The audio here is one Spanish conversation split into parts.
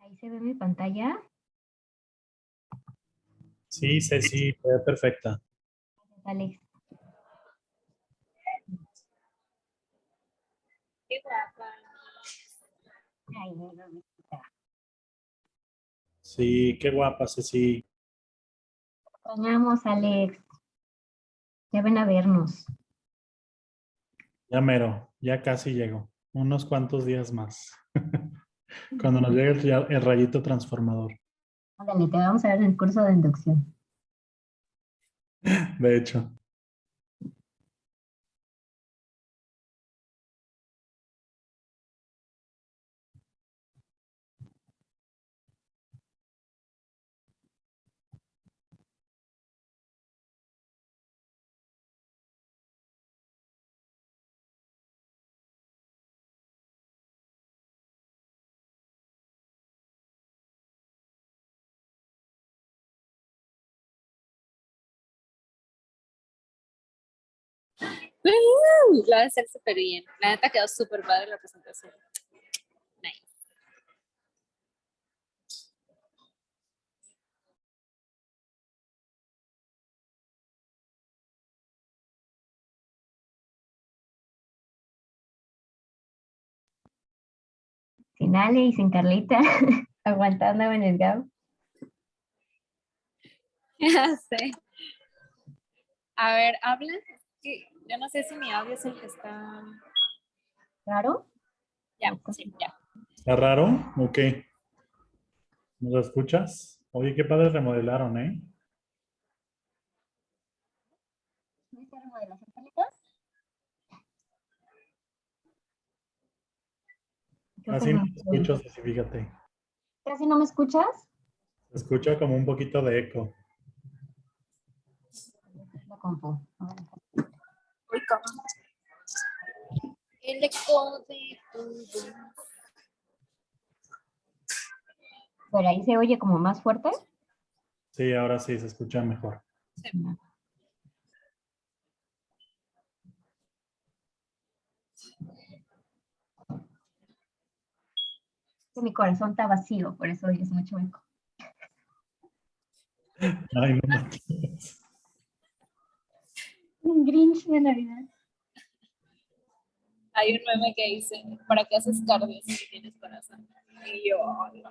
Ahí se ve mi pantalla. Sí, Ceci, se ve perfecta. Alex. Qué guapa. Ay, mi mamita. Sí, qué guapa, Ceci. Extrañamos, Alex. Ya ven a vernos. Ya mero, ya casi llego. Unos cuantos días más. Cuando nos llegue el rayito transformador. Ándale, te vamos a ver en el curso de inducción. De hecho. Lo va a hacer súper bien. La neta quedó súper padre la presentación. Nice. Sin Ale y sin Carlita, aguantando en el GAP. Ya sé. A ver, habla. Yo no sé si mi audio es el que está. ¿Claro? Ya, sí, ya. ¿Está raro? ¿O qué? ¿Nos escuchas? Oye, qué padre remodelaron, ¿eh? ¿Viste remodelación, Carlita? Creo que Así no no. te escucho, Ceci, fíjate. ¿Casi no me escuchas? Se escucha como un poquito de eco. La compu. A ver. Uy, ¿cómo? El eco de tu. Pero ahí se oye como más fuerte. Sí, ahora sí se escucha mejor. No. Que mi corazón está vacío, por eso oyes mucho eco. Ay, no me entiendes. Un Grinch de Navidad. Hay un meme que dice, ¿para qué haces cardio si tienes corazón? Y yo, "Ay, no".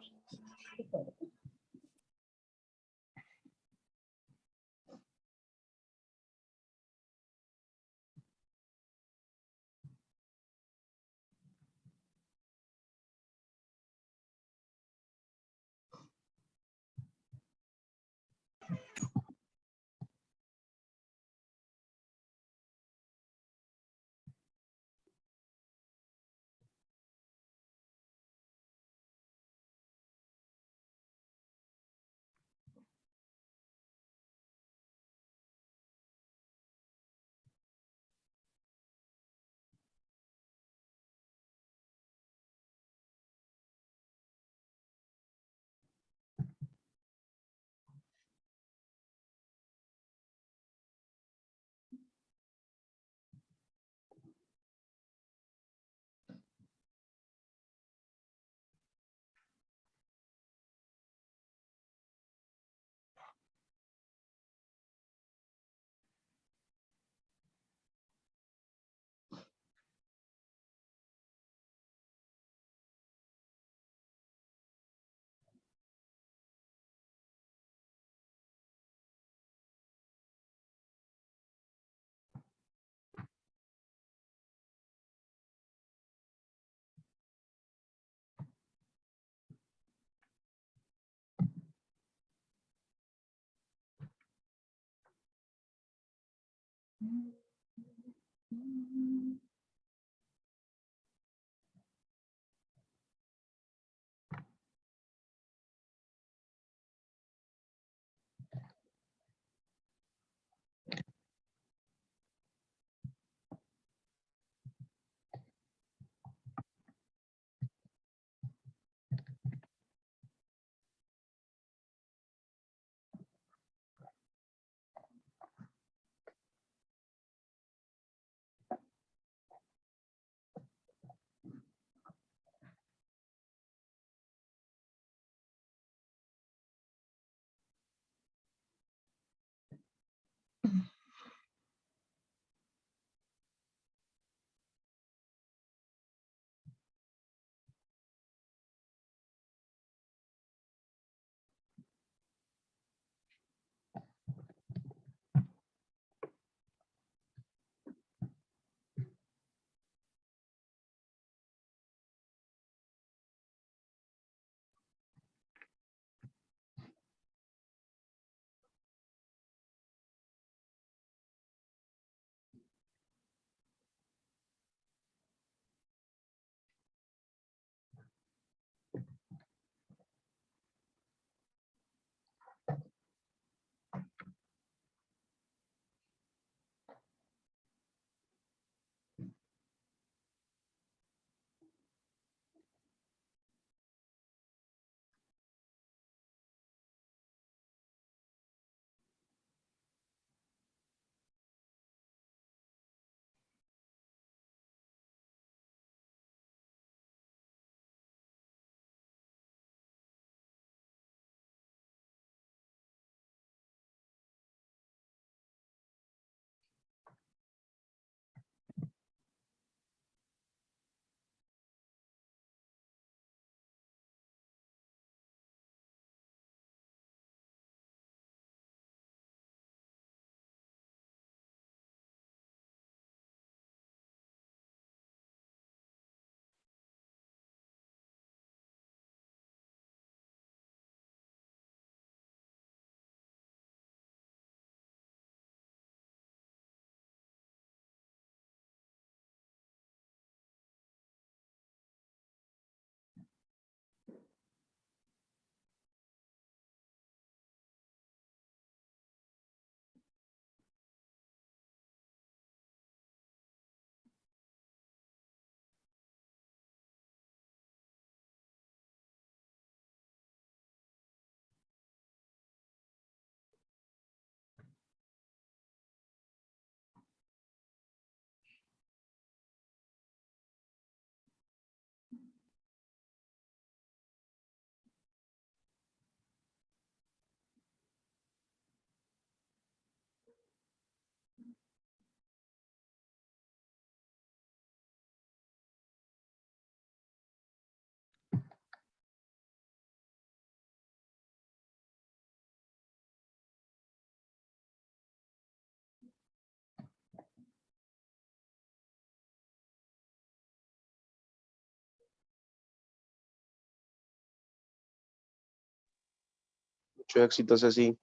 Mucho éxito, Ceci.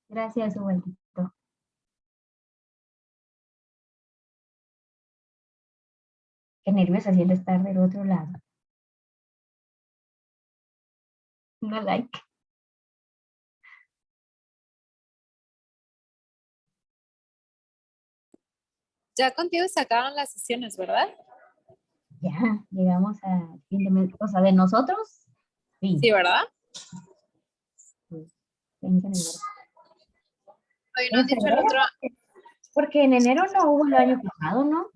Gracias, Ubaldito. Qué nervios haciendo estar del otro lado. No like. Ya contigo se acabaron las sesiones, ¿verdad? Ya, llegamos a fin de mes. O sea, de nosotros, sí. Sí, ¿verdad? Piensa en el verbo. Hoy no han En dicho el febrero, otro. porque en enero no hubo el año pasado, ¿no?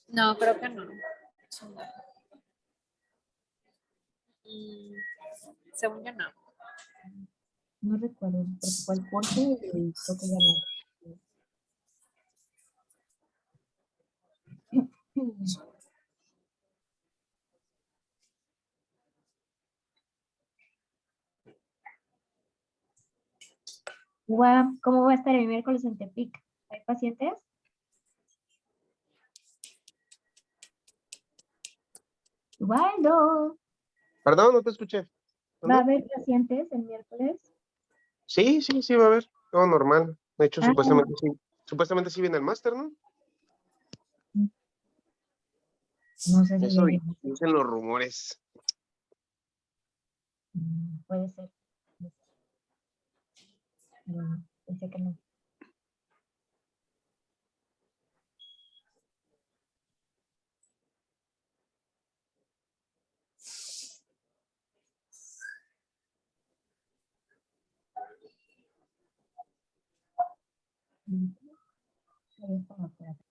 No, creo que no. Según yo no. No recuerdo, porque fue el corte y creo que ya no. ¿Cómo va a estar el miércoles en Tepic? ¿Hay pacientes? Waldo, Perdón, no te escuché. ¿va a ¿Dónde? haber pacientes el miércoles? Sí, va a haber. Todo normal. De hecho, Ah, supuestamente sí viene el máster, ¿no? no sé si Eso llegue. dicen los rumores. Puede ser. Pensé que no. Ahí estaba, espérate.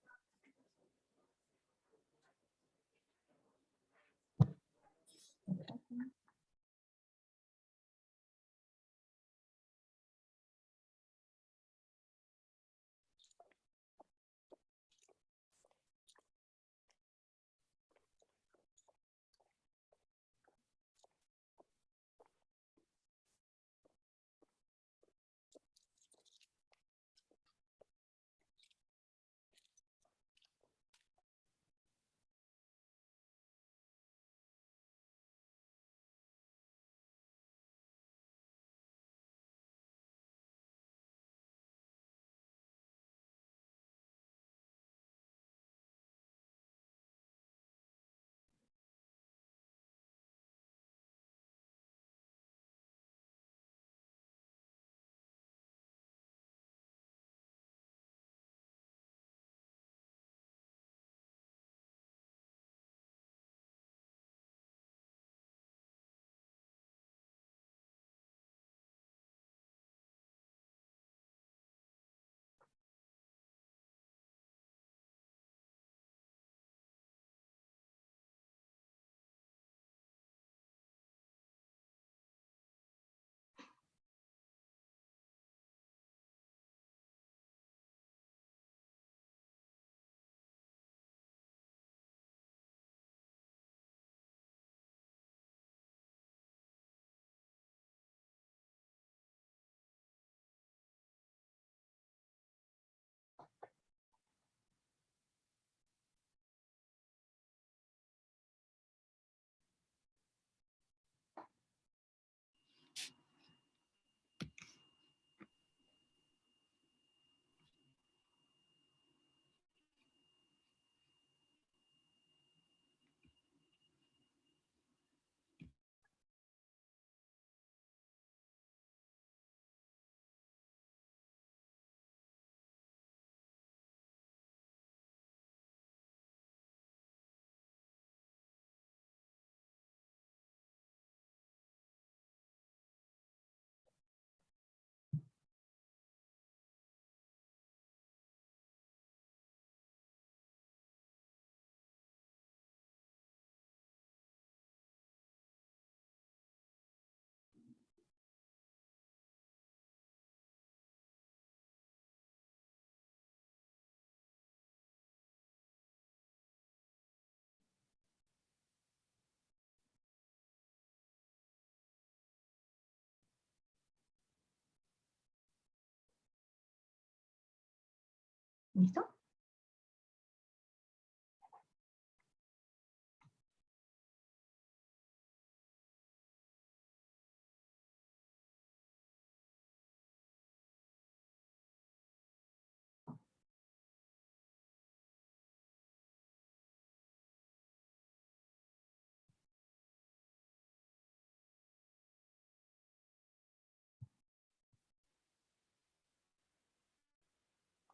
¿Listo?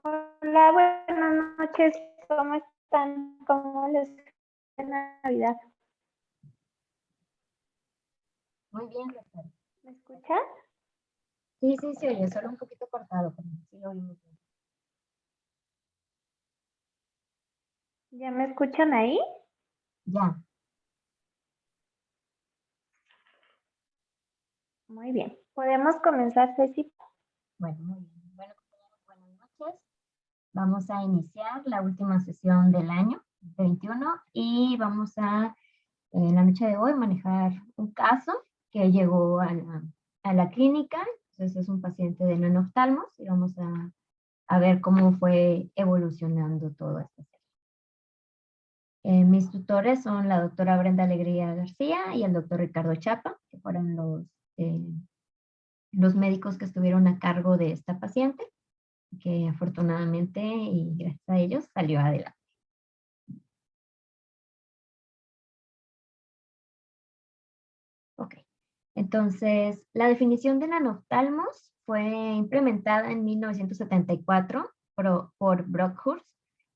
Hola, buenas noches. ¿Cómo están? ¿Cómo les fue la Navidad? Muy bien, doctor. ¿Me escuchan? Sí, sí, se oye, solo un poquito cortado, pero sí lo oímos bien. ¿Ya me escuchan ahí? Ya, Muy bien. ¿Podemos comenzar, Ceci? bueno, muy bien. Bueno, compañeros, buenas noches. Vamos a iniciar la última sesión del año 2021 y vamos a, en la noche de hoy, manejar un caso que llegó a la clínica. Entonces es un paciente de nanoftalmos y vamos a ver cómo fue evolucionando todo esto. Mis tutores son la doctora Brenda Alegría García y el doctor Ricardo Chapa, que fueron los médicos que estuvieron a cargo de esta paciente, que afortunadamente y gracias a ellos salió adelante. Ok, entonces la definición de nanoftalmos fue implementada en 1974 por Brockhurst.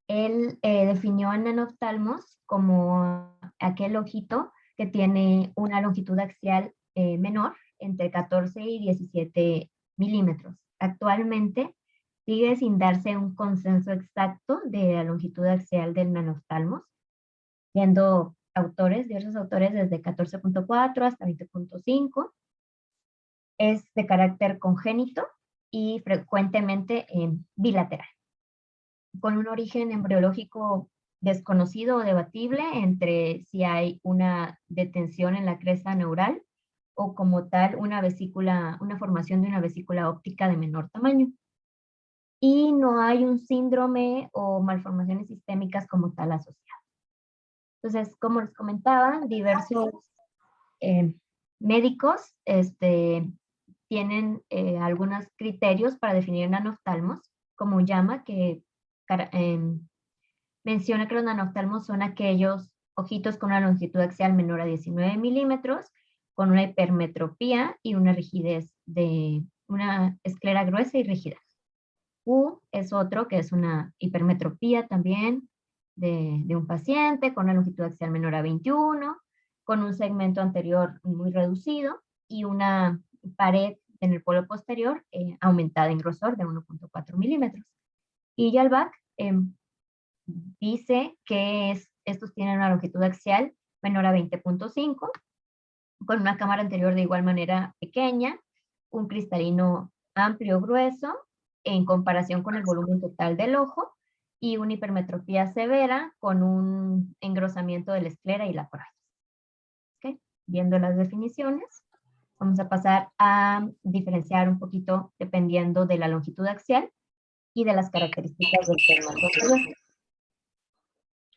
Él definió a nanoftalmos como aquel ojito que tiene una longitud axial menor, entre 14 y 17 milímetros. Actualmente sigue sin darse un consenso exacto de la longitud axial del nanoftalmos, siendo diversos autores desde 14.4 hasta 20.5. Es de carácter congénito y frecuentemente bilateral, con un origen embriológico desconocido o debatible entre si hay una detención en la cresta neural o como tal una formación de una vesícula óptica de menor tamaño. Y no hay un síndrome o malformaciones sistémicas como tal asociadas. Entonces, como les comentaba, diversos médicos tienen algunos criterios para definir nanoftalmos, como llama, que menciona que los nanoftalmos son aquellos ojitos con una longitud axial menor a 19 milímetros, con una hipermetropía y una rigidez de una esclera gruesa y rígida. U es otro que es una hipermetropía también de un paciente con una longitud axial menor a 21, con un segmento anterior muy reducido y una pared en el polo posterior aumentada en grosor de 1.4 milímetros. Y Yalbach dice que estos tienen una longitud axial menor a 20.5, con una cámara anterior de igual manera pequeña, un cristalino amplio grueso en comparación con el volumen total del ojo y una hipermetropía severa con un engrosamiento de la esclera y la coraza. ¿Okay? Viendo las definiciones, vamos a pasar a diferenciar un poquito dependiendo de la longitud axial y de las características del segmento.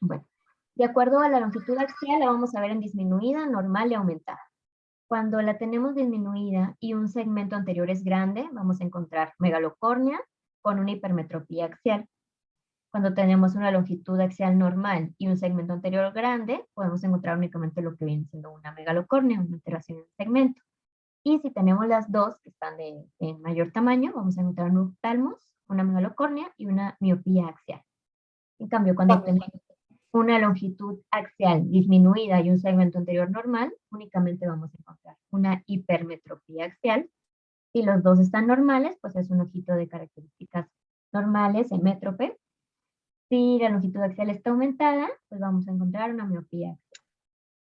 Bueno, de acuerdo a la longitud axial la vamos a ver en disminuida, normal y aumentada. Cuando la tenemos disminuida y un segmento anterior es grande, vamos a encontrar megalocórnea con una hipermetropía axial. Cuando tenemos una longitud axial normal y un segmento anterior grande, podemos encontrar únicamente lo que viene siendo una megalocórnea, una alteración en el segmento. Y si tenemos las dos que están de mayor tamaño, vamos a encontrar un oftalmos, una megalocórnea y una miopía axial. En cambio, cuando tenemos una longitud axial disminuida y un segmento anterior normal, únicamente vamos a encontrar una hipermetropía axial. Si los dos están normales, pues es un ojito de características normales, hemétrope. Si la longitud axial está aumentada, pues vamos a encontrar una miopía axial.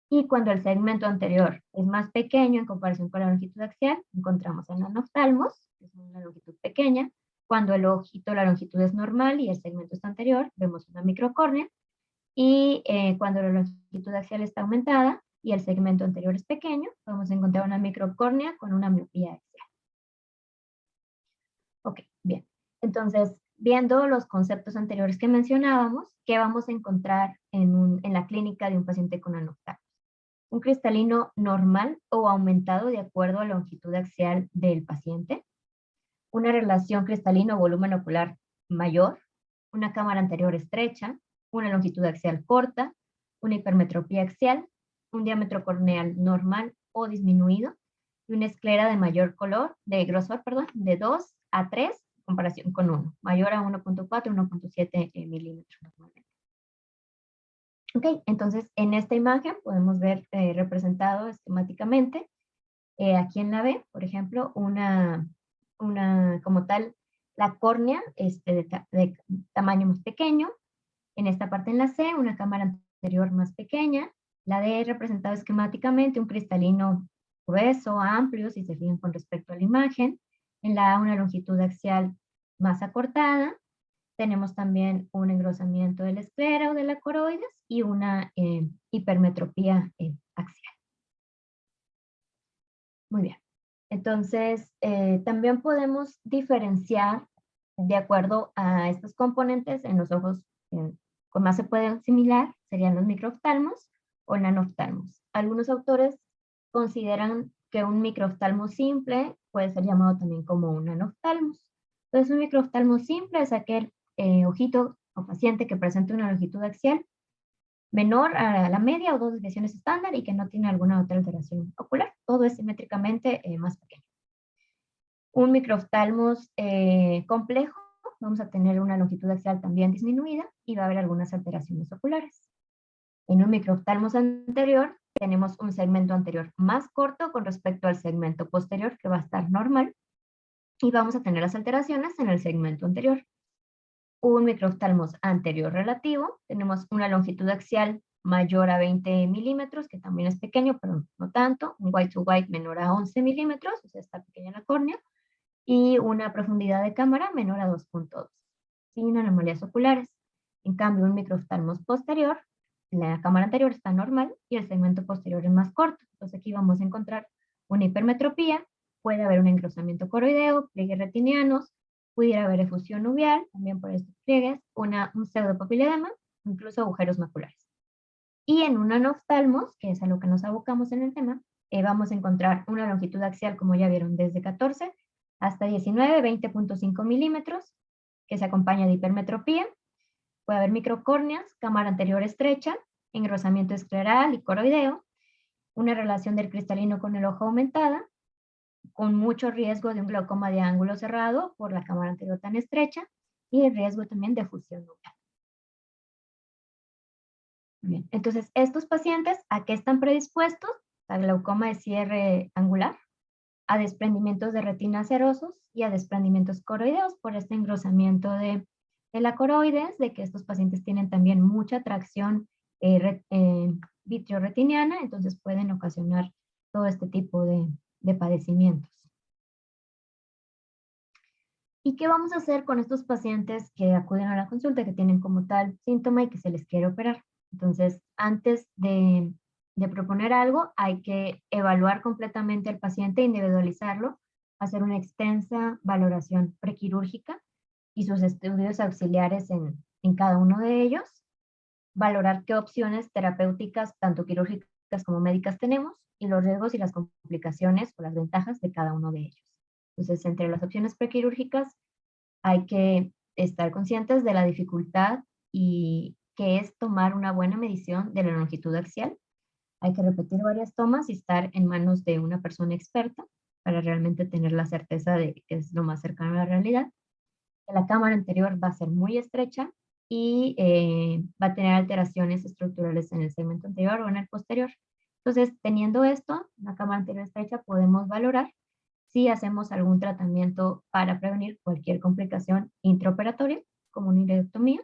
Y cuando el segmento anterior es más pequeño en comparación con la longitud axial, encontramos el nanoftalmos, que es una longitud pequeña. Cuando el ojito, la longitud es normal y el segmento está anterior, vemos una microcórnea. Y cuando la longitud axial está aumentada y el segmento anterior es pequeño, vamos a encontrar una microcórnea con una miopía axial. Ok, bien. Entonces, viendo los conceptos anteriores que mencionábamos, ¿qué vamos a encontrar en la clínica de un paciente con nanoftalmos? Un cristalino normal o aumentado de acuerdo a la longitud axial del paciente, una relación cristalino-volumen ocular mayor, una cámara anterior estrecha, una longitud axial corta, una hipermetropía axial, un diámetro corneal normal o disminuido y una esclera de grosor, de 2 a 3 comparación con 1, mayor a 1.4, 1.7 milímetros normalmente. Ok, entonces en esta imagen podemos ver representado esquemáticamente, aquí en la B, por ejemplo, como tal, la córnea de tamaño más pequeño. En esta parte en la C, una cámara anterior más pequeña. La D representado esquemáticamente un cristalino grueso, amplio, si se fijan con respecto a la imagen. En la A, una longitud axial más acortada. Tenemos también un engrosamiento de la esclera o de la coroides y una hipermetropía axial. Muy bien. Entonces, también podemos diferenciar de acuerdo a estos componentes en los ojos con más se pueden asimilar, serían los microoftalmos o nanoftalmos. Algunos autores consideran que un microoftalmo simple puede ser llamado también como un nanoftalmos. Entonces, un microoftalmo simple es aquel ojito o paciente que presenta una longitud axial menor a la media o 2 desviaciones estándar y que no tiene alguna otra alteración ocular. Todo es simétricamente más pequeño. Un microoftalmos complejo, vamos a tener una longitud axial también disminuida y va a haber algunas alteraciones oculares. En un microoftalmos anterior tenemos un segmento anterior más corto con respecto al segmento posterior que va a estar normal y vamos a tener las alteraciones en el segmento anterior. Un microoftalmos anterior relativo, tenemos una longitud axial mayor a 20 milímetros, que también es pequeño, pero no tanto, un white to white menor a 11 milímetros, o sea, está pequeña la córnea, y una profundidad de cámara menor a 2.2, sin anomalías oculares. En cambio, un microoftalmos posterior, la cámara anterior está normal y el segmento posterior es más corto. Entonces aquí vamos a encontrar una hipermetropía, puede haber un engrosamiento coroideo, pliegues retinianos, pudiera haber efusión nubial, también por estos pliegues, un pseudopapiledema, incluso agujeros maculares. Y en un nanoftalmos, que es a lo que nos abocamos en el tema, vamos a encontrar una longitud axial, como ya vieron, desde 14 hasta 19, 20.5 milímetros, que se acompaña de hipermetropía. Puede haber microcórneas, cámara anterior estrecha, engrosamiento escleral y coroideo, una relación del cristalino con el ojo aumentada, con mucho riesgo de un glaucoma de ángulo cerrado por la cámara anterior tan estrecha y el riesgo también de fusión nubial. Bien, entonces, estos pacientes, ¿a qué están predispuestos? A glaucoma de cierre angular, a desprendimientos de retina serosos y a desprendimientos coroideos por este engrosamiento de la coroides, de que estos pacientes tienen también mucha tracción vitreoretiniana, entonces pueden ocasionar todo este tipo de padecimientos. ¿Y qué vamos a hacer con estos pacientes que acuden a la consulta, que tienen como tal síntoma y que se les quiere operar? Entonces, antes de proponer algo, hay que evaluar completamente al paciente, individualizarlo, hacer una extensa valoración prequirúrgica y sus estudios auxiliares en cada uno de ellos, valorar qué opciones terapéuticas, tanto quirúrgicas como médicas, tenemos y los riesgos y las complicaciones o las ventajas de cada uno de ellos. Entonces, entre las opciones prequirúrgicas hay que estar conscientes de la dificultad y que es tomar una buena medición de la longitud axial. Hay que repetir varias tomas y estar en manos de una persona experta para realmente tener la certeza de que es lo más cercano a la realidad. La cámara anterior va a ser muy estrecha y va a tener alteraciones estructurales en el segmento anterior o en el posterior. Entonces, teniendo esto, la cámara anterior estrecha, podemos valorar si hacemos algún tratamiento para prevenir cualquier complicación intraoperatoria, como una iridectomía.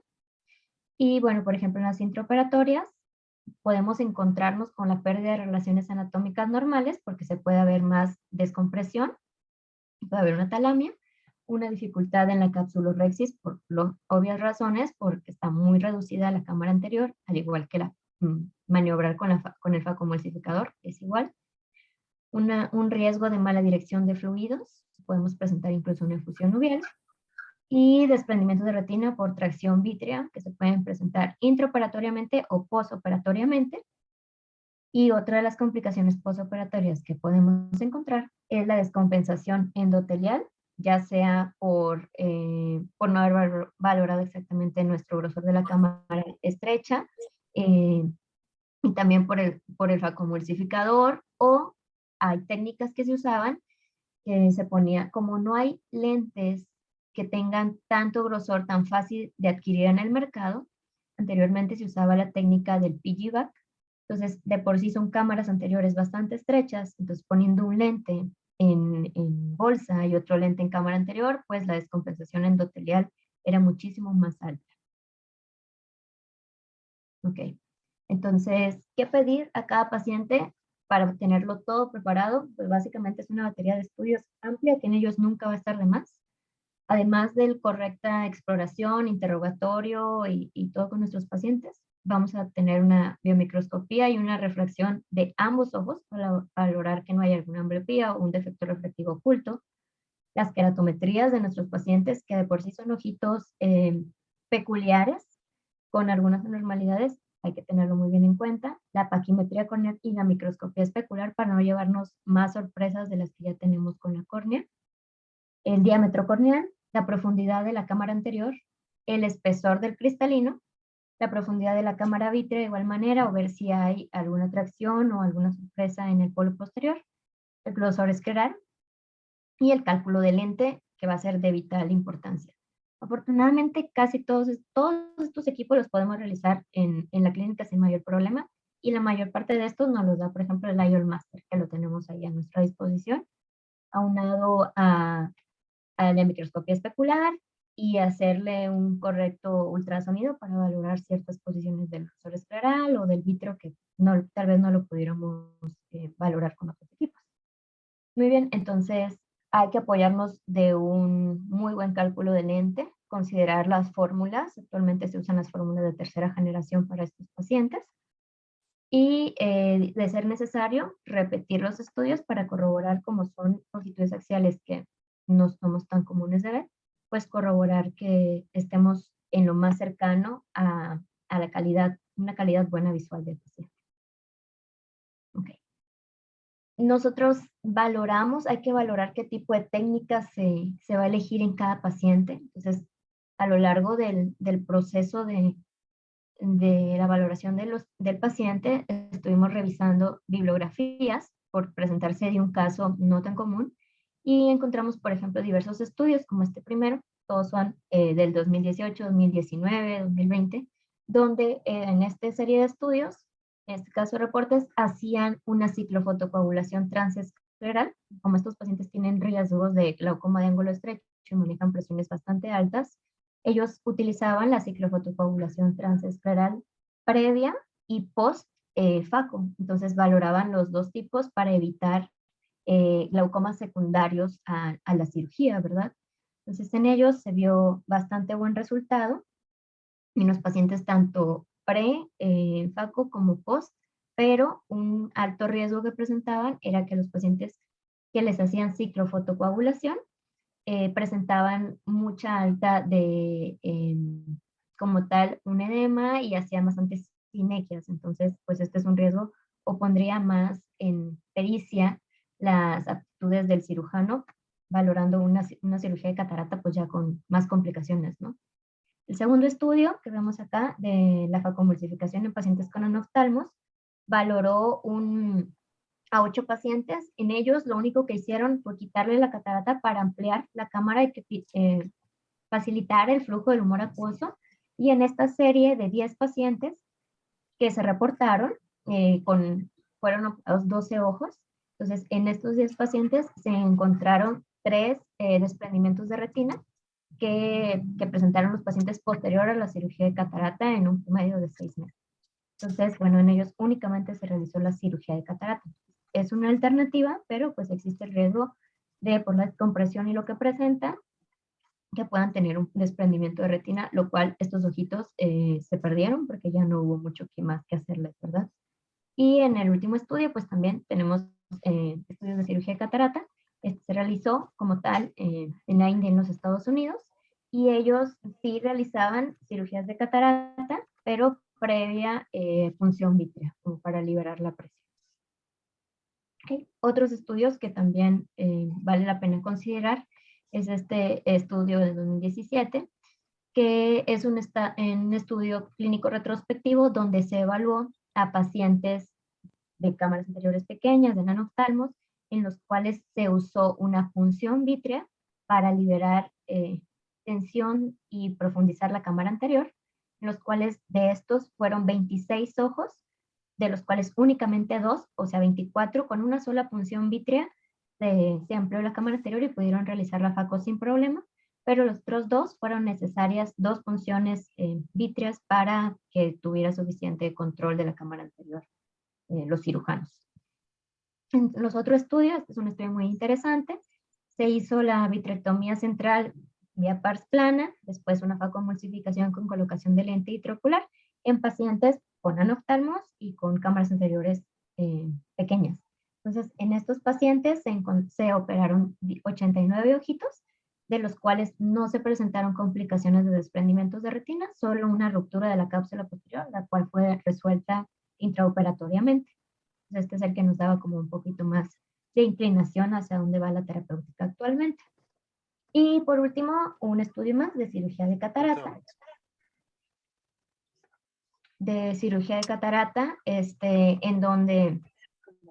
Y bueno, por ejemplo, en las intraoperatorias podemos encontrarnos con la pérdida de relaciones anatómicas normales porque se puede haber más descompresión, puede haber una talamia, una dificultad en la capsulorhexis por obvias razones, porque está muy reducida la cámara anterior, al igual que maniobrar con el facomulsificador, es igual. Un riesgo de mala dirección de fluidos, podemos presentar incluso una efusión nubial, y desprendimiento de retina por tracción vítrea, que se pueden presentar intraoperatoriamente o posoperatoriamente. Y otra de las complicaciones posoperatorias que podemos encontrar es la descompensación endotelial, ya sea por no haber valorado exactamente nuestro grosor de la cámara estrecha, y también por el facomulsificador, o hay técnicas que se usaban que se ponía, como no hay lentes que tengan tanto grosor tan fácil de adquirir en el mercado. Anteriormente se usaba la técnica del piggyback. Entonces, de por sí son cámaras anteriores bastante estrechas, entonces poniendo un lente en bolsa y otro lente en cámara anterior, pues la descompensación endotelial era muchísimo más alta. Ok, entonces, ¿qué pedir a cada paciente para tenerlo todo preparado? Pues básicamente es una batería de estudios amplia que en ellos nunca va a estar de más. Además de correcta exploración, interrogatorio y todo con nuestros pacientes, vamos a tener una biomicroscopía y una refracción de ambos ojos para valorar que no haya alguna ambliopía o un defecto refractivo oculto. Las queratometrías de nuestros pacientes, que de por sí son ojitos peculiares, con algunas anormalidades, hay que tenerlo muy bien en cuenta. La paquimetría corneal y la microscopía especular para no llevarnos más sorpresas de las que ya tenemos con la córnea. El diámetro corneal, la profundidad de la cámara anterior, el espesor del cristalino, la profundidad de la cámara vítrea de igual manera, o ver si hay alguna atracción o alguna sorpresa en el polo posterior, el grosor escleral y el cálculo de lente, que va a ser de vital importancia. Afortunadamente, casi todos estos equipos los podemos realizar en la clínica sin mayor problema, y la mayor parte de estos nos los da, por ejemplo, el IOL Master, que lo tenemos ahí a nuestra disposición, aunado a la microscopía especular y hacerle un correcto ultrasonido para valorar ciertas posiciones del grosor escleral o del vítreo que tal vez no lo pudiéramos valorar con otros equipos. Muy bien, entonces hay que apoyarnos de un muy buen cálculo de lente, considerar las fórmulas. Actualmente se usan las fórmulas de tercera generación para estos pacientes. Y de ser necesario, repetir los estudios para corroborar, como son longitudes axiales que no somos tan comunes de ver, pues corroborar que estemos en lo más cercano a la calidad, una calidad buena visual del paciente. Ok. Nosotros valoramos, hay que valorar qué tipo de técnica se va a elegir en cada paciente. Entonces, a lo largo del proceso de la valoración del paciente, estuvimos revisando bibliografías por presentarse de un caso no tan común, y encontramos, por ejemplo, diversos estudios como este primero, todos son del 2018, 2019, 2020, donde en esta serie de estudios, en este caso reportes, hacían una ciclofotocoagulación transescleral. Como estos pacientes tienen riesgos de glaucoma de ángulo estrecho y manejan presiones bastante altas, ellos utilizaban la ciclofotocoagulación transescleral previa y post FACO. Entonces valoraban los dos tipos para evitar glaucomas secundarios a la cirugía, ¿verdad? Entonces en ellos se vio bastante buen resultado en los pacientes tanto pre-FACO como post, pero un alto riesgo que presentaban era que los pacientes que les hacían ciclofotocoagulación presentaban mucha alta de, como tal, un edema y hacían bastantes sinequias. Entonces, pues este es un riesgo, o pondría más en pericia las aptitudes del cirujano, valorando una cirugía de catarata, pues ya con más complicaciones, ¿no? El segundo estudio que vemos acá de la facomulsificación en pacientes con anoftalmos valoró a 8 pacientes. En ellos lo único que hicieron fue quitarle la catarata para ampliar la cámara y que facilitar el flujo del humor acuoso. Y en esta serie de 10 pacientes que se reportaron, fueron operados 12 ojos. Entonces, en estos 10 pacientes se encontraron 3 desprendimientos de retina que presentaron los pacientes posterior a la cirugía de catarata en un promedio de 6 meses. Entonces, bueno, en ellos únicamente se realizó la cirugía de catarata. Es una alternativa, pero pues existe el riesgo de, por la compresión y lo que presenta, que puedan tener un desprendimiento de retina, lo cual estos ojitos se perdieron porque ya no hubo mucho más que hacerles, ¿verdad? Y en el último estudio, pues también tenemos estudios de cirugía de catarata. Este se realizó como tal en la India, en los Estados Unidos, y ellos sí realizaban cirugías de catarata, pero previa punción vítrea, como para liberar la presión. Okay. Otros estudios que también vale la pena considerar es este estudio de 2017, que es un estudio clínico retrospectivo donde se evaluó a pacientes de cámaras anteriores pequeñas, de nanoftalmos, en los cuales se usó una punción vítrea para liberar extensión y profundizar la cámara anterior, en los cuales de estos fueron 26 ojos, de los cuales únicamente 2, o sea 24, con una sola punción vítrea, se amplió la cámara anterior y pudieron realizar la FACO sin problema, pero los otros 2 fueron necesarias 2 punciones vítreas para que tuviera suficiente control de la cámara anterior los cirujanos. En los otros estudios, este es un estudio muy interesante, se hizo la vitrectomía central vía pars plana, después una facomulsificación con colocación de lente intraocular en pacientes con anoftalmos y con cámaras anteriores pequeñas. Entonces, en estos pacientes se operaron 89 ojitos, de los cuales no se presentaron complicaciones de desprendimientos de retina, solo una ruptura de la cápsula posterior, la cual fue resuelta intraoperatoriamente. Entonces, este es el que nos daba como un poquito más de inclinación hacia dónde va la terapéutica actualmente. Y por último, un estudio más de cirugía de catarata. En donde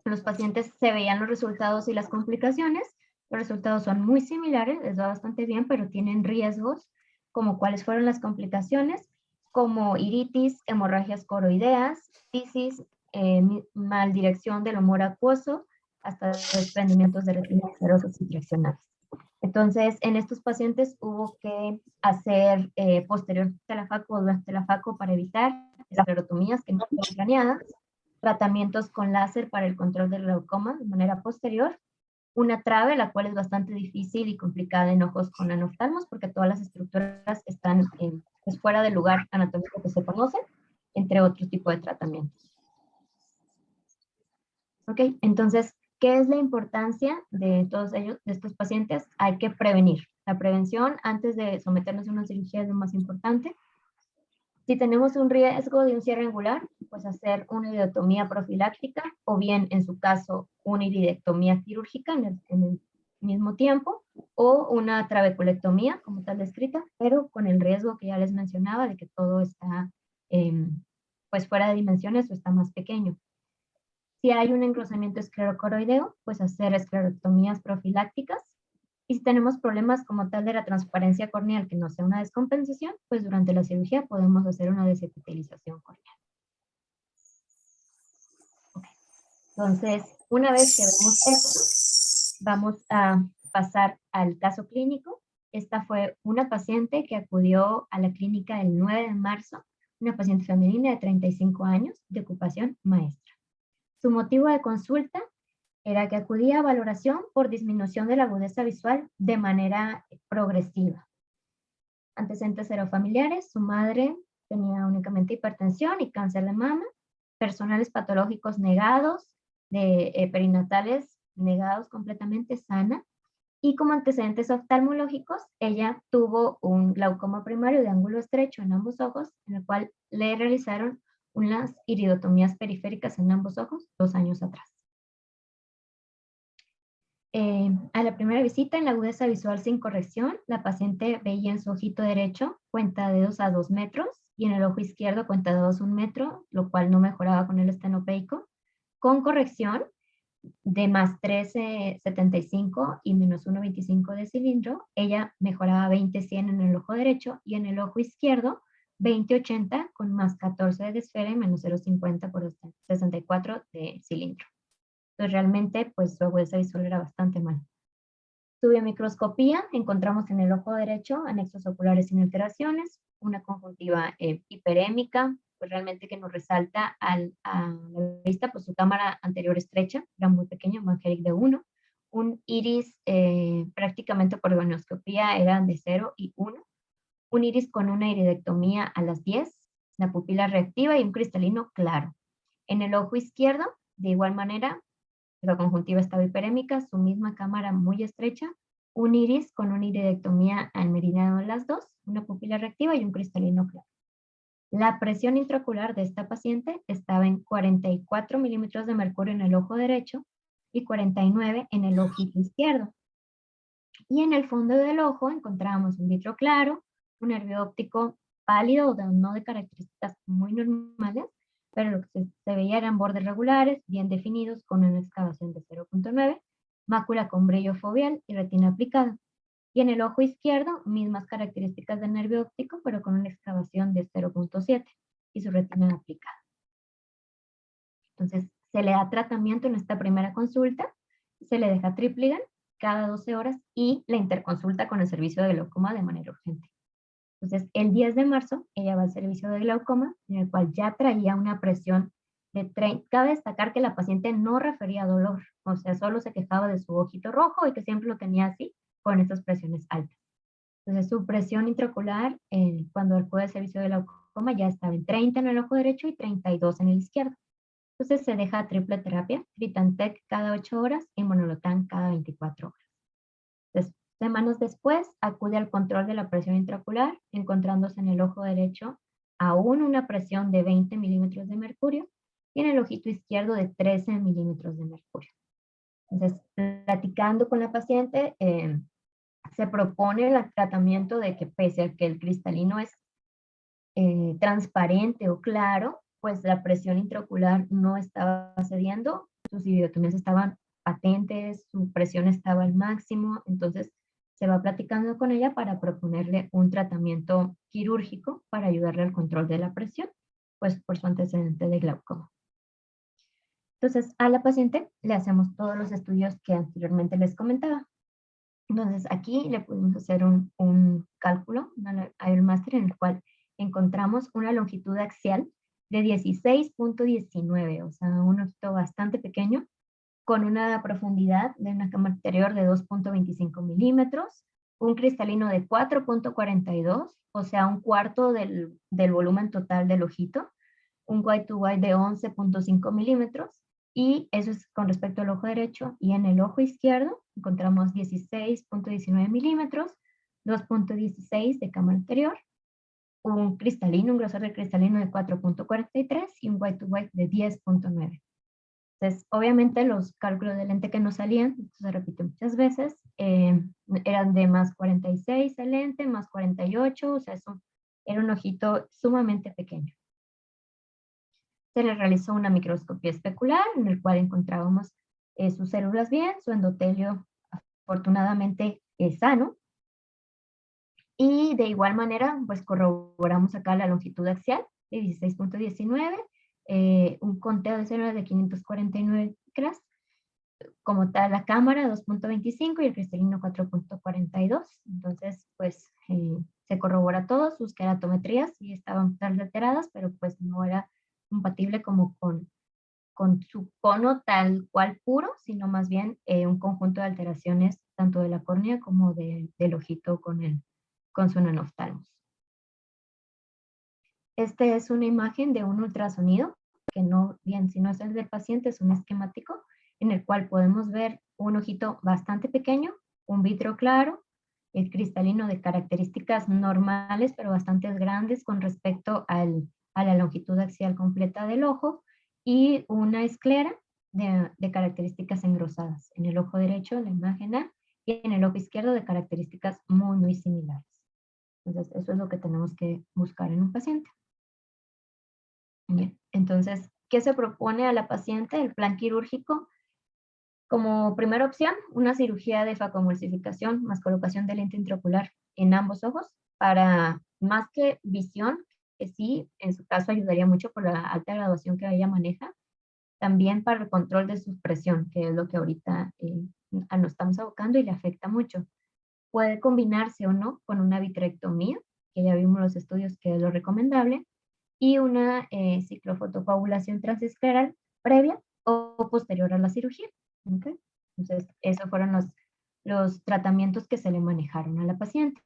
los pacientes se veían los resultados y las complicaciones. Los resultados son muy similares, les va bastante bien, pero tienen riesgos, como cuáles fueron las complicaciones, como iritis, hemorragias coroideas, tisis, maldirección del humor acuoso, hasta desprendimientos de retina esclerosos y traccionados. Entonces, en estos pacientes hubo que hacer posterior de la FACO o durante la FACO para evitar esclerotomías que no fueron planeadas, tratamientos con láser para el control del glaucoma de manera posterior, una trave, la cual es bastante difícil y complicada en ojos con anoftalmos, porque todas las estructuras están pues, fuera del lugar anatómico que se conoce, entre otros tipos de tratamientos. Ok, entonces, ¿qué es la importancia de todos ellos, de estos pacientes? Hay que prevenir. La prevención antes de someternos a una cirugía es lo más importante. Si tenemos un riesgo de un cierre angular, pues hacer una iridotomía profiláctica o bien, en su caso, una iridectomía quirúrgica en el mismo tiempo o una trabeculectomía, como tal descrita, pero con el riesgo que ya les mencionaba de que todo está pues fuera de dimensiones o está más pequeño. Si hay un engrosamiento esclerocoroideo, pues hacer esclerotomías profilácticas. Y si tenemos problemas como tal de la transparencia corneal, que no sea una descompensación, pues durante la cirugía podemos hacer una desepitelización corneal. Okay. Entonces, una vez que vemos esto, vamos a pasar al caso clínico. Esta fue una paciente que acudió a la clínica el 9 de marzo, una paciente femenina de 35 años, de ocupación maestra. Su motivo de consulta era que acudía a valoración por disminución de la agudeza visual de manera progresiva. Antecedentes serofamiliares, su madre tenía únicamente hipertensión y cáncer de mama, personales patológicos negados, perinatales negados completamente, sana, y como antecedentes oftalmológicos, ella tuvo un glaucoma primario de ángulo estrecho en ambos ojos, en el cual le realizaron unas iridotomías periféricas en ambos ojos 2 años atrás. A la primera visita, en la agudeza visual sin corrección, la paciente veía en su ojito derecho cuentadedos a 2 metros y en el ojo izquierdo cuentadedos 1 metro, lo cual no mejoraba con el estenopeico. Con corrección de más 13,75 y menos 1,25 de cilindro, ella mejoraba 20,100 en el ojo derecho y en el ojo izquierdo 20,80 con más 14 de esfera y menos 0,50 por 64 de cilindro. Entonces realmente pues su agudeza visual era bastante mala. Su biomicroscopía, encontramos en el ojo derecho anexos oculares sin alteraciones, una conjuntiva hiperémica, pues realmente que nos resalta a la vista, pues su cámara anterior estrecha, era muy pequeña, Van Herrick de 1, un iris prácticamente por gonioscopía era de 0 y 1, un iris con una iridectomía a las 10, la pupila reactiva y un cristalino claro. En el ojo izquierdo, de igual manera, la conjuntiva estaba hiperémica, su misma cámara muy estrecha, un iris con una iridectomía al meridiano de las 2, una pupila reactiva y un cristalino claro. La presión intraocular de esta paciente estaba en 44 milímetros de mercurio en el ojo derecho y 49 en el ojito izquierdo. Y en el fondo del ojo encontrábamos un vitro claro, un nervio óptico pálido, no de características muy normales, pero lo que se veía eran bordes regulares, bien definidos, con una excavación de 0,9, mácula con brillo foveal y retina aplicada. Y en el ojo izquierdo, mismas características del nervio óptico, pero con una excavación de 0.7 y su retina aplicada. Entonces, se le da tratamiento en esta primera consulta, se le deja Tripligan cada 12 horas y la interconsulta con el servicio de glaucoma de manera urgente. Entonces, el 10 de marzo, ella va al servicio de glaucoma, en el cual ya traía una presión de 30. Cabe destacar que la paciente no refería dolor, o sea, solo se quejaba de su ojito rojo y que siempre lo tenía así, con estas presiones altas. Entonces, su presión intraocular, cuando acude al servicio de glaucoma, ya estaba en 30 en el ojo derecho y 32 en el izquierdo. Entonces, se deja triple terapia, Critantec cada 8 horas y Monolotan cada 24 horas. Entonces, semanas después, acude al control de la presión intraocular, encontrándose en el ojo derecho aún una presión de 20 milímetros de mercurio y en el ojito izquierdo de 13 milímetros de mercurio. Entonces, platicando con la paciente, se propone el tratamiento de que pese a que el cristalino es transparente o claro, pues la presión intraocular no estaba cediendo, sus iridotomías estaban patentes, su presión estaba al máximo, entonces se va platicando con ella para proponerle un tratamiento quirúrgico para ayudarle al control de la presión, pues por su antecedente de glaucoma. Entonces, a la paciente le hacemos todos los estudios que anteriormente les comentaba. Entonces, aquí le pudimos hacer un cálculo, un Ironmaster, en el cual encontramos una longitud axial de 16.19, o sea, un ojito bastante pequeño, con una profundidad de una cámara anterior de 2.25 milímetros, un cristalino de 4.42, o sea, un cuarto del volumen total del ojito, un white to white de 11.5 milímetros, y eso es con respecto al ojo derecho, y en el ojo izquierdo encontramos 16.19 milímetros, 2.16 de cámara anterior, un cristalino, un grosor de cristalino de 4.43 y un white to white de 10.9. Entonces, obviamente los cálculos de lente que nos salían, esto se repite muchas veces, eran de más 46 el lente, más 48, o sea, eso era un ojito sumamente pequeño. Se le realizó una microscopía especular en el cual encontrábamos sus células bien, su endotelio afortunadamente sano, y de igual manera, pues corroboramos acá la longitud axial de 16.19, un conteo de células de 549 micras, como tal la cámara 2.25 y el cristalino 4.42. Entonces, pues se corrobora todo, sus keratometrías sí estaban alteradas, pero pues no era compatible como con su cono tal cual puro, sino más bien un conjunto de alteraciones tanto de la córnea como del ojito con su nanoftalmos. Esta es una imagen de un ultrasonido, que no, bien, si no es el del paciente, es un esquemático, en el cual podemos ver un ojito bastante pequeño, un vítreo claro, el cristalino de características normales, pero bastante grandes con respecto a la longitud axial completa del ojo, y una esclera de características engrosadas. En el ojo derecho, la imagen A, y en el ojo izquierdo de características muy, muy similares. Entonces, eso es lo que tenemos que buscar en un paciente. Bien, entonces, ¿qué se propone a la paciente? El plan quirúrgico, como primera opción, una cirugía de facomulsificación más colocación de lente intraocular en ambos ojos para más que visión, que sí, en su caso ayudaría mucho por la alta graduación que ella maneja, también para el control de su presión, que es lo que ahorita nos estamos abocando y le afecta mucho. Puede combinarse o no con una vitrectomía, que ya vimos los estudios que es lo recomendable, y una ciclofotocoagulación transescleral previa o posterior a la cirugía. ¿Okay? Entonces, esos fueron los tratamientos que se le manejaron a la paciente,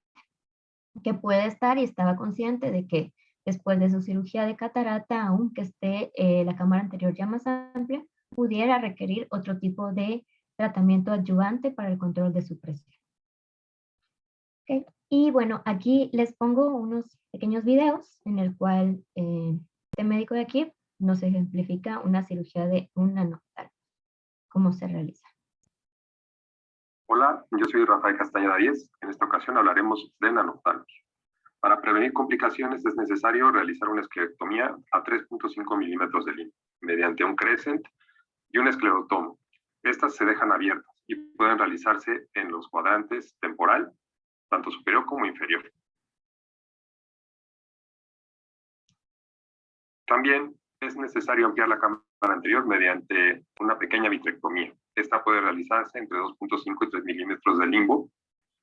que puede estar y estaba consciente de que después de su cirugía de catarata, aunque esté la cámara anterior ya más amplia, pudiera requerir otro tipo de tratamiento adyuvante para el control de su presión. Okay. Y bueno, aquí les pongo unos pequeños videos en el cual este médico de aquí nos ejemplifica una cirugía de un nanoftalmo, cómo se realiza. Hola, yo soy Rafael Castañeda Díez. En esta ocasión hablaremos de nanoftalmos. Para prevenir complicaciones es necesario realizar una esclerectomía a 3.5 milímetros de línea mediante un crescent y un esclerotomo. Estas se dejan abiertas y pueden realizarse en los cuadrantes temporal, tanto superior como inferior. También es necesario ampliar la cámara anterior mediante una pequeña vitrectomía. Esta puede realizarse entre 2.5 y 3 milímetros de limbo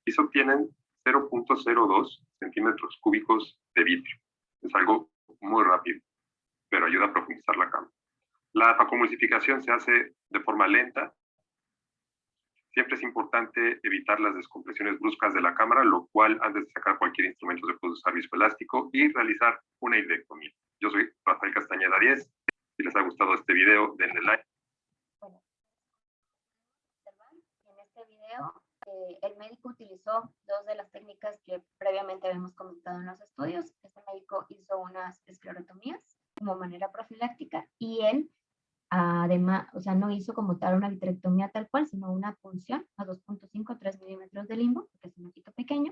y se obtienen 0.02 centímetros cúbicos de vitrio. Es algo muy rápido, pero ayuda a profundizar la cámara. La facomulsificación se hace de forma lenta. Siempre es importante evitar las descompresiones bruscas de la cámara, lo cual antes de sacar cualquier instrumento se puede usar viscoelástico y realizar una hidrectomía. Yo soy Rafael Castañeda 10. Si les ha gustado este video, denle like. Bueno, en este video el médico utilizó dos de las técnicas que previamente habíamos comentado en los estudios. Este médico hizo unas esclerotomías como manera profiláctica y él además, o sea, no hizo como tal una vitrectomía tal cual, sino una punción a 2.5 3 milímetros de limbo, porque es un poquito pequeño.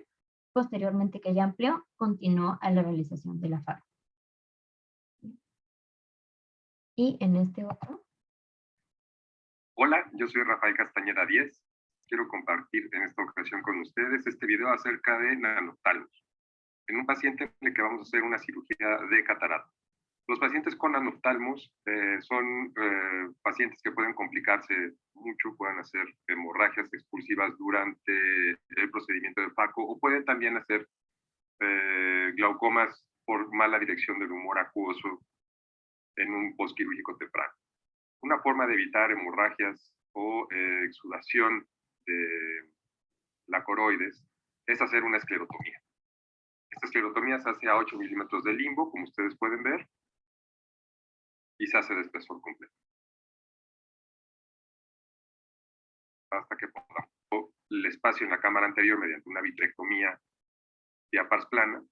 Posteriormente que ya amplió, continuó a la realización de la faro. Y en este otro. Hola, yo soy Rafael Castañeda 10. Quiero compartir en esta ocasión con ustedes este video acerca de nanoftalmos. En un paciente en el que vamos a hacer una cirugía de catarata. Los pacientes con nanoftalmos son pacientes que pueden complicarse mucho, pueden hacer hemorragias expulsivas durante el procedimiento de FACO o pueden también hacer glaucomas por mala dirección del humor acuoso en un postquirúrgico temprano. Una forma de evitar hemorragias o exudación de la coroides es hacer una esclerotomía. Esta esclerotomía se hace a 8 milímetros de limbo, como ustedes pueden ver, y se hace de espesor completo. Hasta que pongamos el espacio en la cámara anterior mediante una vitrectomía vía pars plana,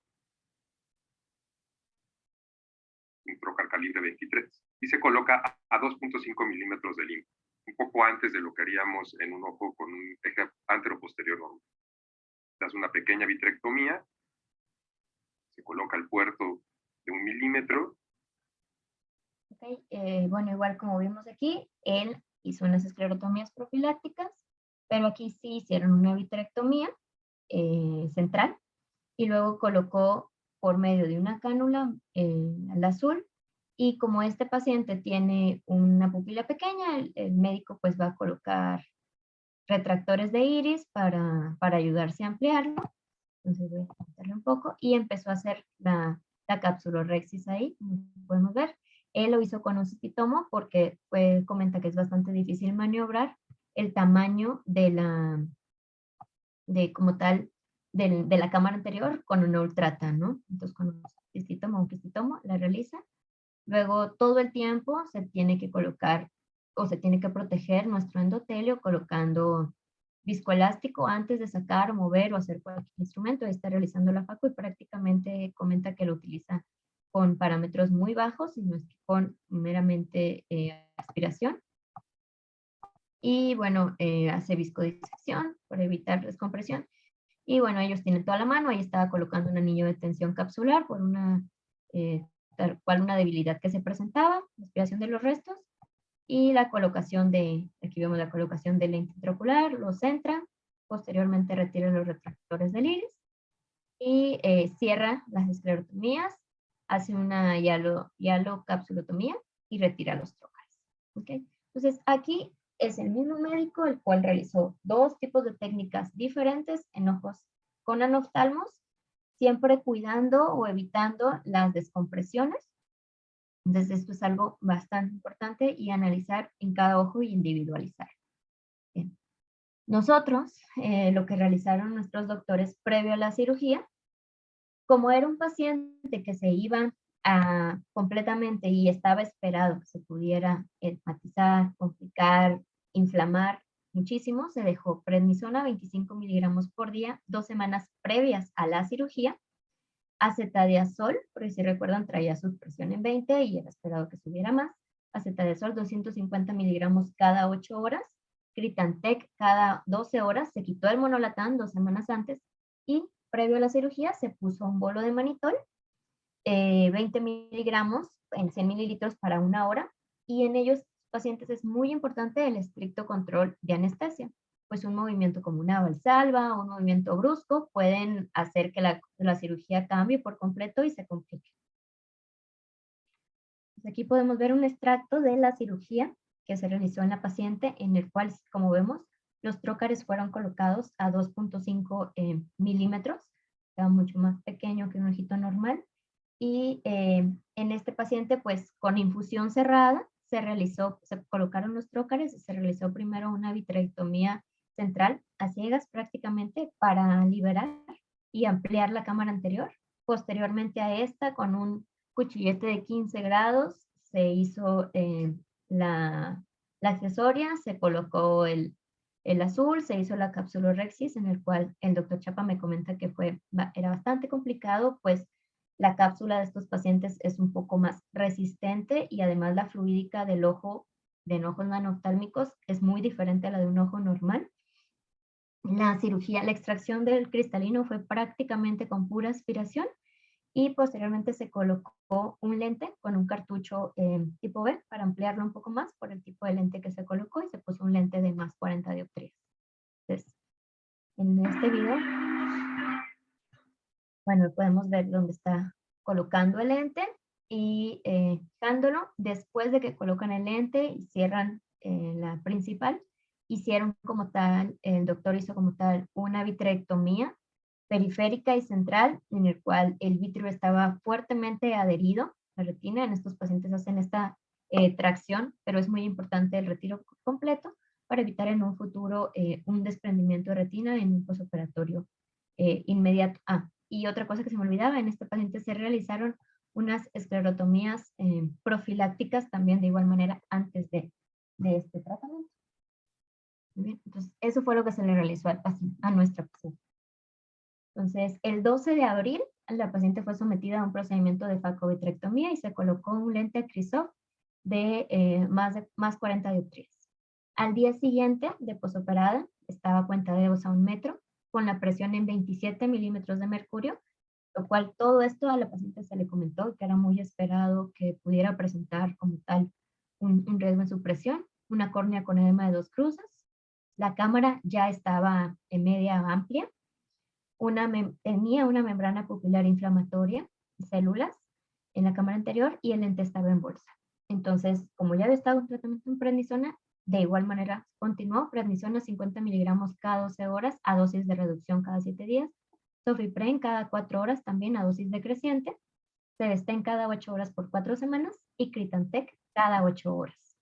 un trocar calibre 23, y se coloca a 2.5 milímetros de limbo, un poco antes de lo que haríamos en un ojo con un eje antero-posterior normal. Se hace una pequeña vitrectomía, se coloca el puerto de 1 milímetro. Okay. Bueno, igual como vimos aquí, él hizo unas esclerotomías profilácticas, pero aquí sí hicieron una vitrectomía central y luego colocó por medio de una cánula al azul, y como este paciente tiene una pupila pequeña, el médico pues va a colocar retractores de iris para ayudarse a ampliarlo. Entonces voy a contarle un poco y empezó a hacer la capsulorhexis ahí, como podemos ver. Él lo hizo con un cistitomo porque comenta que es bastante difícil maniobrar el tamaño de la cámara anterior con una ultrata, ¿no? Entonces con un cistitomo la realiza. Luego todo el tiempo se tiene que colocar o se tiene que proteger nuestro endotelio colocando viscoelástico antes de sacar, mover o hacer cualquier instrumento. Ahí está realizando la faco y prácticamente comenta que lo utiliza con parámetros muy bajos y no es con meramente aspiración. Y bueno, hace viscodisección para evitar descompresión. Y bueno, ellos tienen toda la mano. Ahí estaba colocando un anillo de tensión capsular por tal cual una debilidad que se presentaba, aspiración de los restos. Y la colocación aquí vemos la colocación del lente intraocular, lo centra, posteriormente retira los retractores del iris y cierra las esclerotomías, hace una hialocapsulotomía y retira los trocars. ¿Okay? Entonces aquí es el mismo médico el cual realizó dos tipos de técnicas diferentes en ojos con nanoftalmos, siempre cuidando o evitando las descompresiones. Entonces esto es algo bastante importante y analizar en cada ojo y individualizar. Bien. Nosotros, lo que realizaron nuestros doctores previo a la cirugía, como era un paciente que se iba completamente y estaba esperado que se pudiera enfatizar, complicar, inflamar muchísimo, se dejó prednisona 25 miligramos por día 2 semanas previas a la cirugía, acetadiazol, porque si recuerdan traía su presión en 20 y era esperado que subiera más, acetadiazol 250 miligramos cada 8 horas, Critantec cada 12 horas, se quitó el monolatán 2 semanas antes y previo a la cirugía se puso un bolo de manitol, 20 miligramos en 100 mililitros para 1 hora, y en ellos pacientes es muy importante el estricto control de anestesia, pues un movimiento como una valsalva, un movimiento brusco, pueden hacer que la cirugía cambie por completo y se complique. Pues aquí podemos ver un extracto de la cirugía que se realizó en la paciente, en el cual, como vemos, los trócares fueron colocados a 2.5 milímetros, o sea, mucho más pequeño que un ojito normal. Y en este paciente, pues con infusión cerrada, se colocaron los trócares y se realizó primero una vitrectomía central a ciegas prácticamente para liberar y ampliar la cámara anterior. Posteriormente a esta, con un cuchillete de 15 grados, se hizo la accesoria, se colocó el azul, se hizo la capsulorhexis, en el cual el doctor Chapa me comenta que era bastante complicado, pues la cápsula de estos pacientes es un poco más resistente y además la fluídica del ojo, de ojos nanoftálmicos, es muy diferente a la de un ojo normal. La cirugía, la extracción del cristalino fue prácticamente con pura aspiración y posteriormente se colocó un lente con un cartucho tipo B para ampliarlo un poco más por el tipo de lente que se colocó y se puso un lente de más 40 dioptrías. Entonces, en este video, bueno, podemos ver dónde está colocando el lente y fijándolo. Después de que colocan el lente y cierran la principal, hicieron como tal, el doctor hizo como tal una vitrectomía periférica y central, en el cual el vítreo estaba fuertemente adherido a la retina. En estos pacientes hacen esta tracción, pero es muy importante el retiro completo para evitar en un futuro un desprendimiento de retina en un posoperatorio inmediato. Y otra cosa que se me olvidaba, en este paciente se realizaron unas esclerotomías profilácticas también de igual manera antes de este tratamiento. Muy bien, entonces eso fue lo que se le realizó a nuestra paciente. Entonces, el 12 de abril, la paciente fue sometida a un procedimiento de facovitrectomía y se colocó un lente Crisov de más 40 dioptrías. Al día siguiente de posoperada, estaba a cuenta de 2 a 1 metro, con la presión en 27 milímetros de mercurio, lo cual todo esto a la paciente se le comentó que era muy esperado que pudiera presentar como tal un riesgo en su presión, una córnea con edema de 2 cruces, la cámara ya estaba en media amplia, tenía una membrana pupilar inflamatoria, células en la cámara anterior y el lente estaba en bolsa. Entonces, como ya había estado en tratamiento en prednisona, de igual manera continuó prednisona 50 miligramos cada 12 horas a dosis de reducción cada 7 días, Sofipren cada 4 horas también a dosis decreciente, Cevestén cada 8 horas por 4 semanas y Critantec cada 8 horas.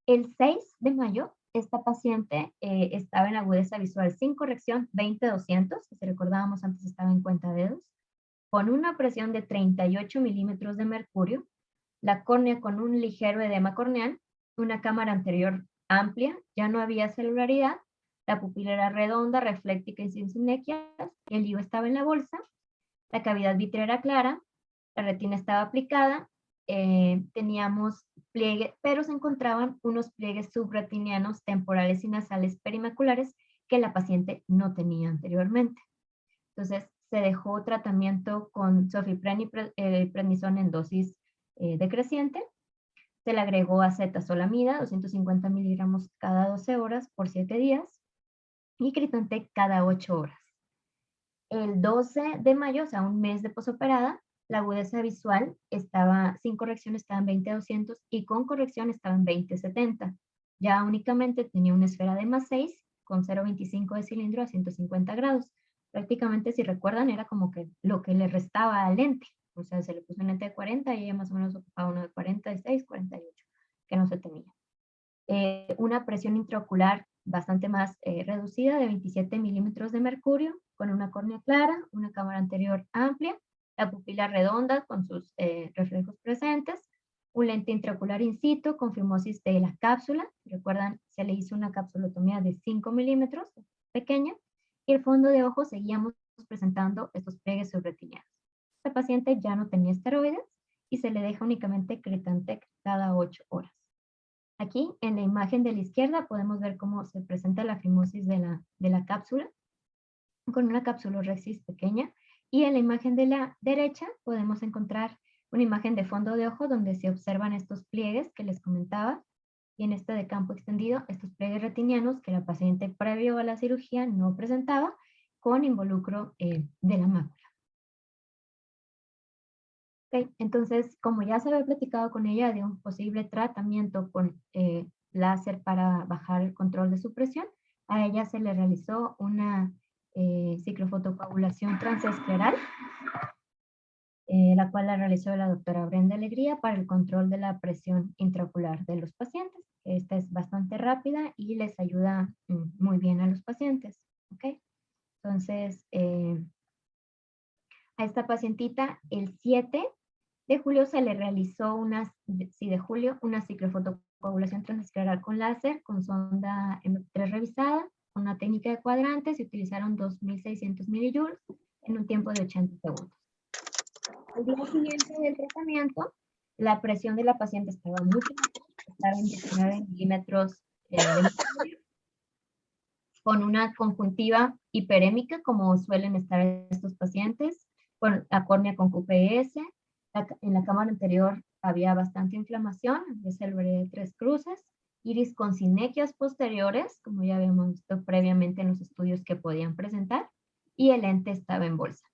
El 6 de mayo, esta paciente estaba en agudeza visual sin corrección 20-200, si recordábamos antes estaba en cuentadedos, con una presión de 38 milímetros de mercurio, la córnea con un ligero edema corneal, una cámara anterior amplia, ya no había celularidad, la pupila era redonda, refléctica y sin sinequias, el IO estaba en la bolsa, la cavidad vitrea era clara, la retina estaba aplicada, teníamos pliegue, pero se encontraban unos pliegues subretinianos temporales y nasales perimaculares que la paciente no tenía anteriormente. Entonces, se dejó tratamiento con Sofipren y prednisona en dosis decreciente. Se le agregó acetazolamida, 250 miligramos cada 12 horas por 7 días y Critantec cada 8 horas. El 12 de mayo, o sea, un mes de posoperada, la agudeza visual estaba, sin corrección estaba en 20-200 y con corrección estaba en 20-70. Ya únicamente tenía una esfera de más 6 con 0.25 de cilindro a 150 grados. Prácticamente, si recuerdan, era como que lo que le restaba al lente. O sea, se le puso un lente de 40 y ella más o menos ocupaba uno de 46, 48, que no se tenía. Una presión intraocular bastante más reducida de 27 milímetros de mercurio, con una córnea clara, una cámara anterior amplia, la pupila redonda con sus reflejos presentes, un lente intraocular in situ con fimosis de la cápsula. Recuerdan, se le hizo una capsulotomía de 5 milímetros, pequeña, y el fondo de ojo seguíamos presentando estos pliegues subretinianos. Esta paciente ya no tenía esteroides y se le deja únicamente Critantec cada 8 horas. Aquí en la imagen de la izquierda podemos ver cómo se presenta la fimosis de la cápsula con una capsulorhexis pequeña, y en la imagen de la derecha podemos encontrar una imagen de fondo de ojo donde se observan estos pliegues que les comentaba y en este de campo extendido, estos pliegues retinianos que la paciente previo a la cirugía no presentaba con involucro de la mácula. Okay, entonces, como ya se había platicado con ella de un posible tratamiento con láser para bajar el control de su presión, a ella se le realizó una ciclofotocoagulación transescleral, la cual la realizó la doctora Brenda Alegría para el control de la presión intraocular de los pacientes. Esta es bastante rápida y les ayuda muy bien a los pacientes. ¿Okay? Entonces, a esta pacientita el 7 de julio se le realizó una ciclofotocoagulación transescleral con láser, con sonda M3 revisada, con una técnica de cuadrantes, y utilizaron 2.600 millijoules en un tiempo de 80 segundos. Al día siguiente del tratamiento, la presión de la paciente estaba mucho mejor, estaba en 19 milímetros de mercurio, con una conjuntiva hiperémica, como suelen estar estos pacientes, con la córnea con QPS. En la cámara anterior había bastante inflamación, había célula de 3 cruces, iris con sinequias posteriores, como ya habíamos visto previamente en los estudios que podían presentar, y el lente estaba en bolsa.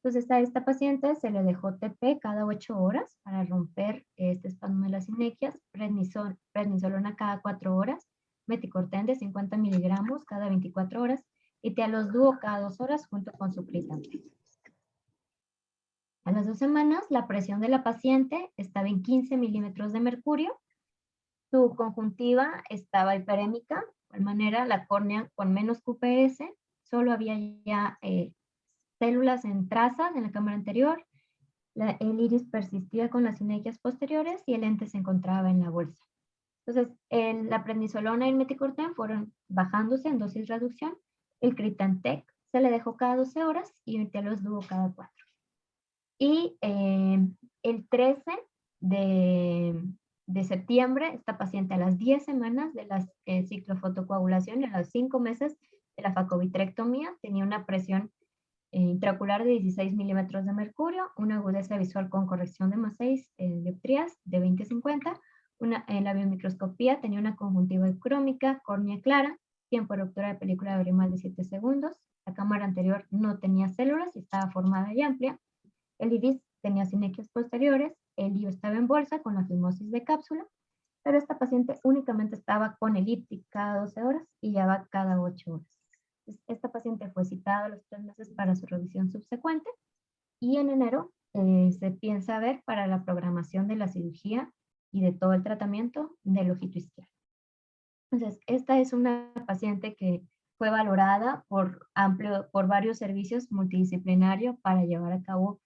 Entonces a esta paciente se le dejó TP cada 8 horas para romper este espasmo de las sinequias, prednisolona cada 4 horas, meticorten de 50 miligramos cada 24 horas y tialosduo cada 2 horas junto con su suplitamento. A las 2 semanas, la presión de la paciente estaba en 15 milímetros de mercurio, su conjuntiva estaba hiperémica, de igual manera la córnea con menos QPS, solo había ya células en trazas en la cámara anterior, el iris persistía con las sinequias posteriores y el lente se encontraba en la bolsa. Entonces, la prednisolona y el meticorten fueron bajándose en dosis reducción, el Critantec se le dejó cada 12 horas y el tialosduo cada 4. Y el 13 de septiembre, esta paciente a las 10 semanas de la ciclofotocoagulación y a los 5 meses de la facovitrectomía tenía una presión intraocular de 16 milímetros de mercurio, una agudeza visual con corrección de más 6 dioptrías de 20-50, en la biomicroscopía tenía una conjuntiva crómica, córnea clara, tiempo de ruptura de película lacrimal de 7 segundos, la cámara anterior no tenía células y estaba formada y amplia, el iris tenía sinequias posteriores, el lío estaba en bolsa con la fimosis de cápsula, pero esta paciente únicamente estaba con elíptica cada 12 horas y ya va cada 8 horas. Esta paciente fue citada a los 3 meses para su revisión subsecuente y en enero se piensa ver para la programación de la cirugía y de todo el tratamiento del ojito izquierdo. Entonces, esta es una paciente que fue valorada por varios servicios multidisciplinarios para llevar a cabo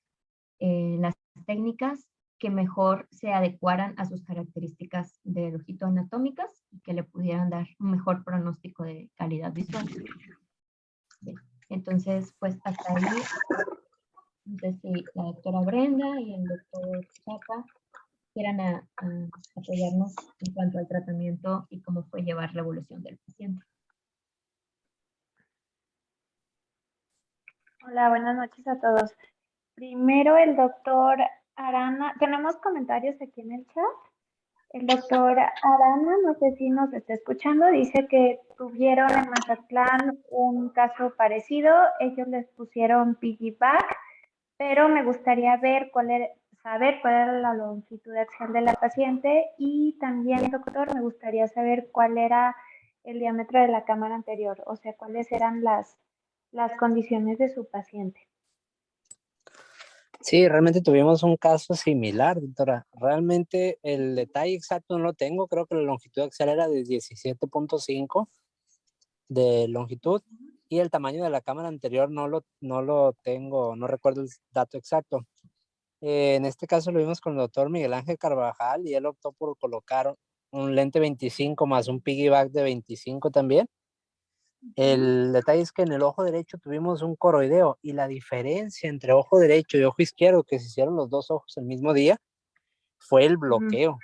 las técnicas que mejor se adecuaran a sus características del ojito anatómicas y que le pudieran dar un mejor pronóstico de calidad visual. Bien. Entonces, pues hasta ahí, no sé si la doctora Brenda y el doctor Chapa quieran apoyarnos en cuanto al tratamiento y cómo fue llevar la evolución del paciente. Hola, buenas noches a todos. Primero el doctor Arana, tenemos comentarios aquí en el chat. El doctor Arana, no sé si nos está escuchando, dice que tuvieron en Mazatlán un caso parecido, ellos les pusieron piggyback, pero me gustaría saber cuál era la longitud axial de la paciente y también, doctor, me gustaría saber cuál era el diámetro de la cámara anterior, o sea, cuáles eran las condiciones de su paciente. Sí, realmente tuvimos un caso similar, doctora. Realmente el detalle exacto no lo tengo. Creo que la longitud axial era de 17.5 de longitud y el tamaño de la cámara anterior no lo tengo, no recuerdo el dato exacto. En este caso lo vimos con el doctor Miguel Ángel Carvajal y él optó por colocar un lente 25 más un piggyback de 25 también. El detalle es que en el ojo derecho tuvimos un coroideo y la diferencia entre ojo derecho y ojo izquierdo, que se hicieron los dos ojos el mismo día, fue el bloqueo.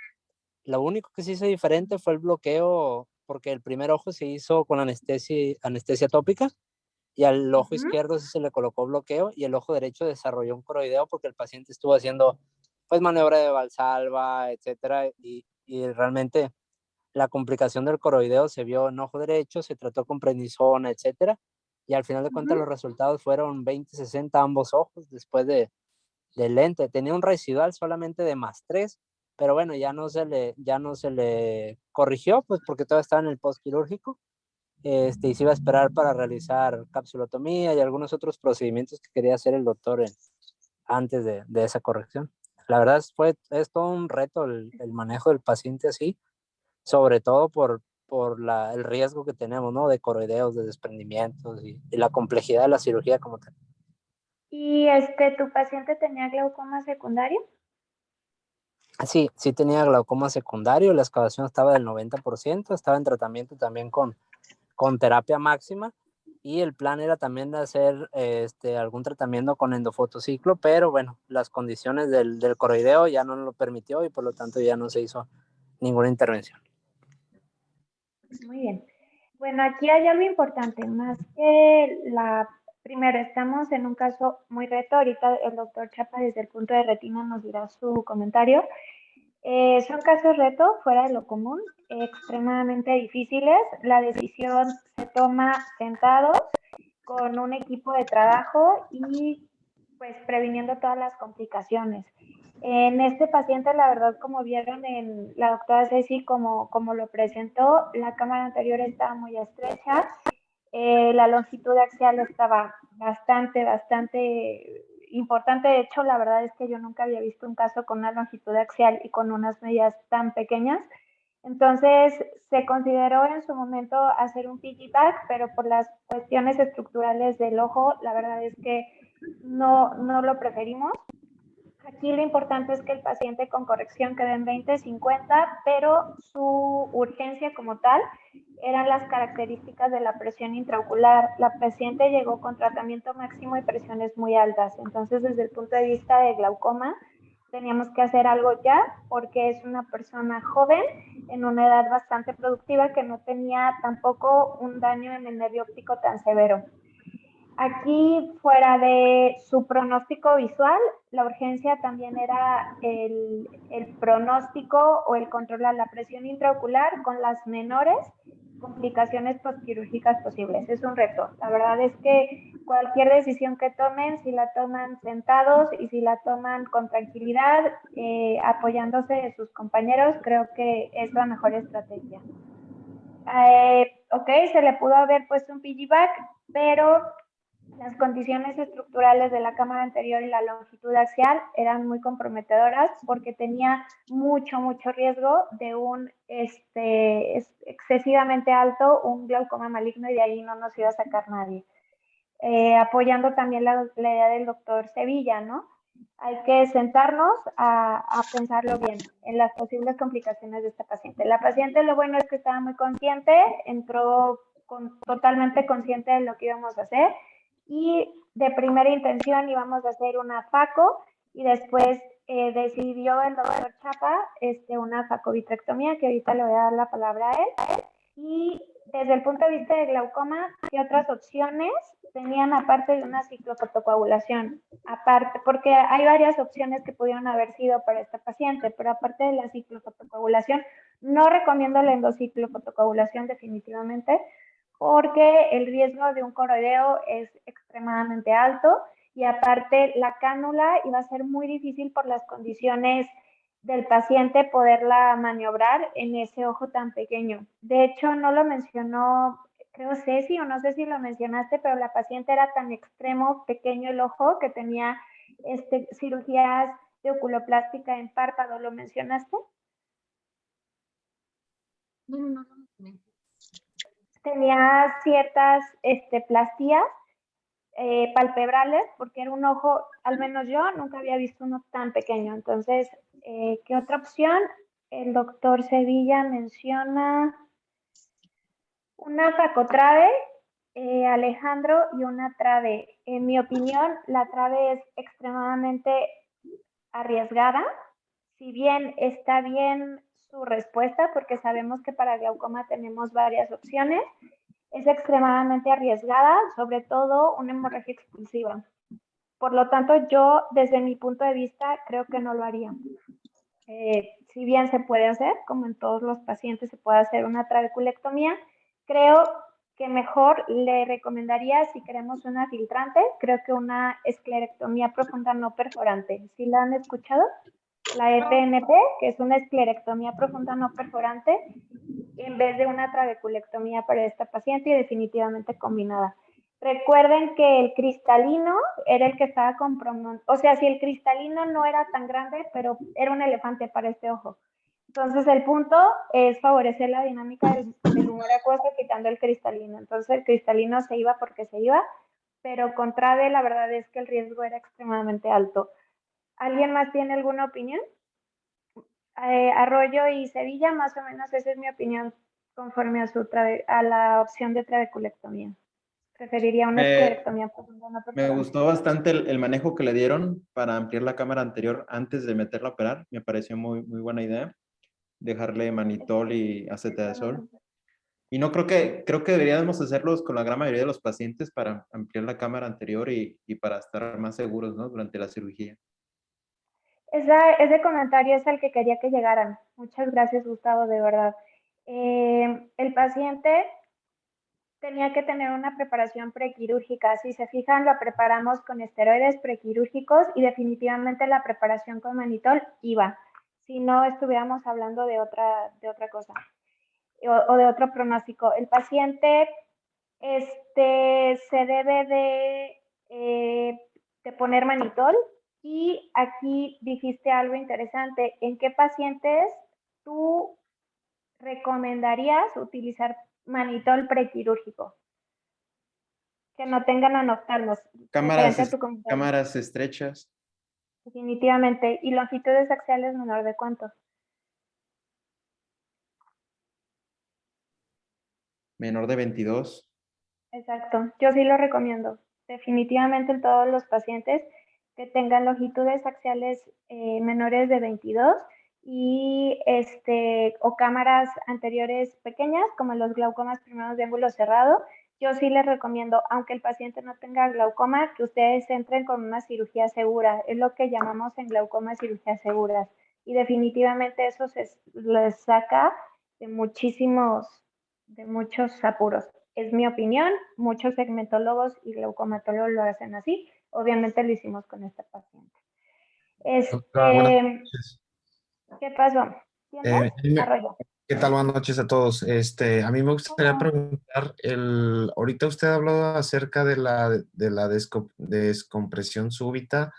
Lo único que se hizo diferente fue el bloqueo, porque el primer ojo se hizo con anestesia tópica y al ojo izquierdo sí se le colocó bloqueo y el ojo derecho desarrolló un coroideo porque el paciente estuvo haciendo pues maniobra de Valsalva, etcétera, y realmente la complicación del coroideo se vio en ojo derecho, se trató con prednisona, etcétera, y al final de cuentas los resultados fueron 20/60 ambos ojos después del lente. Tenía un residual solamente de +3, pero bueno, ya no se le corrigió, pues porque todavía estaba en el postquirúrgico, y se iba a esperar para realizar capsulotomía y algunos otros procedimientos que quería hacer el doctor antes de esa corrección. La verdad es todo un reto el manejo del paciente así, sobre todo por el riesgo que tenemos, ¿no? De coroideos, de desprendimientos y la complejidad de la cirugía como tal. ¿Y tu paciente tenía glaucoma secundario? Sí tenía glaucoma secundario, la excavación estaba del 90%, estaba en tratamiento también con terapia máxima, y el plan era también de hacer algún tratamiento con endofotociclo, pero bueno, las condiciones del coroideo ya no lo permitió y por lo tanto ya no se hizo ninguna intervención. Muy bien. Bueno, aquí hay algo importante, más que primero, estamos en un caso muy reto, ahorita el doctor Chapa desde el punto de retina nos dirá su comentario. Son casos reto, fuera de lo común, extremadamente difíciles. La decisión se toma sentados con un equipo de trabajo y pues previniendo todas las complicaciones. En este paciente, la verdad, como vieron en la doctora Ceci, como lo presentó, la cámara anterior estaba muy estrecha, la longitud axial estaba bastante importante. De hecho, la verdad es que yo nunca había visto un caso con una longitud axial y con unas medidas tan pequeñas. Entonces, se consideró en su momento hacer un piggyback, pero por las cuestiones estructurales del ojo, la verdad es que no lo preferimos. Aquí lo importante es que el paciente con corrección quede en 20/50, pero su urgencia como tal eran las características de la presión intraocular. La paciente llegó con tratamiento máximo y presiones muy altas. Entonces, desde el punto de vista de glaucoma, teníamos que hacer algo ya, porque es una persona joven en una edad bastante productiva que no tenía tampoco un daño en el nervio óptico tan severo. Aquí, fuera de su pronóstico visual, la urgencia también era el pronóstico o el controlar la presión intraocular con las menores complicaciones postquirúrgicas posibles. Es un reto. La verdad es que cualquier decisión que tomen, si la toman sentados y si la toman con tranquilidad, apoyándose de sus compañeros, creo que es la mejor estrategia. Ok, se le pudo haber puesto un piggyback, pero las condiciones estructurales de la cámara anterior y la longitud axial eran muy comprometedoras porque tenía mucho riesgo de un excesivamente alto, un glaucoma maligno, y de ahí no nos iba a sacar nadie. Apoyando también la idea del doctor Sevilla, ¿no? Hay que sentarnos a pensarlo bien en las posibles complicaciones de esta paciente. La paciente, lo bueno es que estaba muy consciente, entró totalmente consciente de lo que íbamos a hacer, y de primera intención íbamos a hacer una FACO, y después decidió el doctor Chapa una facovitrectomía, que ahorita le voy a dar la palabra a él. Y desde el punto de vista de glaucoma, ¿qué otras opciones tenían aparte de una ciclofotocoagulación? Aparte, porque hay varias opciones que pudieron haber sido para esta paciente, pero aparte de la ciclofotocoagulación, no recomiendo la endociclofotocoagulación definitivamente, porque el riesgo de un coroideo es extremadamente alto, y aparte la cánula iba a ser muy difícil por las condiciones del paciente poderla maniobrar en ese ojo tan pequeño. De hecho, no lo mencionó, creo Ceci, o no sé si lo mencionaste, pero la paciente era tan extremo, pequeño el ojo, que tenía cirugías de oculoplástica en párpado. ¿Lo mencionaste? No. Tenía ciertas plastías palpebrales, porque era un ojo, al menos yo nunca había visto uno tan pequeño. Entonces, ¿qué otra opción? El doctor Sevilla menciona una facotrave, Alejandro, y una trave. En mi opinión, la trave es extremadamente arriesgada. Si bien está bien su respuesta, porque sabemos que para glaucoma tenemos varias opciones, es extremadamente arriesgada, sobre todo una hemorragia expulsiva. Por lo tanto, yo, desde mi punto de vista, creo que no lo haría. si bien se puede hacer, como en todos los pacientes se puede hacer una trabeculectomía, creo que mejor le recomendaría, si queremos una filtrante, creo que una esclerectomía profunda no perforante. ¿Sí la han escuchado? La EPNP, que es una esclerectomía profunda no perforante, en vez de una trabeculectomía para esta paciente y definitivamente combinada. Recuerden que el cristalino era el que estaba comprometido, o sea, si el cristalino no era tan grande, pero era un elefante para este ojo. Entonces el punto es favorecer la dinámica del humor acuoso quitando el cristalino. Entonces el cristalino se iba porque se iba, pero con Trave la verdad es que el riesgo era extremadamente alto. ¿Alguien más tiene alguna opinión? Arroyo y Sevilla, más o menos esa es mi opinión conforme a la opción de trabeculectomía. Preferiría una esclerectomía profunda no Me perforante. gustó bastante el manejo que le dieron para ampliar la cámara anterior antes de meterla a operar. Me pareció muy, muy buena idea. Dejarle manitol y acetadazol. Y no creo que deberíamos hacerlos con la gran mayoría de los pacientes para ampliar la cámara anterior y para estar más seguros, ¿no? Durante la cirugía. Ese comentario es el que quería que llegaran. Muchas gracias, Gustavo, de verdad. El paciente tenía que tener una preparación prequirúrgica. Si se fijan, la preparamos con esteroides prequirúrgicos y definitivamente la preparación con manitol iba. Si no, estuviéramos hablando de otra cosa o de otro pronóstico. El paciente se debe de poner manitol. Y aquí dijiste algo interesante. ¿En qué pacientes tú recomendarías utilizar manitol prequirúrgico? Que no tengan anoftalmos. Referente a tu comentario. Cámaras estrechas. Definitivamente. ¿Y longitudes axiales menor de cuánto? Menor de 22. Exacto. Yo sí lo recomiendo. Definitivamente en todos los pacientes que tengan longitudes axiales menores de 22 y o cámaras anteriores pequeñas como los glaucomas primeros de ángulo cerrado. Yo sí les recomiendo, aunque el paciente no tenga glaucoma, que ustedes entren con una cirugía segura. Es lo que llamamos en glaucoma cirugías seguras. Y definitivamente eso les saca de muchos apuros. Es mi opinión, muchos segmentólogos y glaucomatólogos lo hacen así. Obviamente lo hicimos con este paciente. Doctora, buenas noches. ¿Qué pasó? ¿Tienes? Arroyo. ¿Qué tal? Buenas noches a todos. A mí me gustaría preguntar, ahorita usted habló acerca de la descompresión súbita.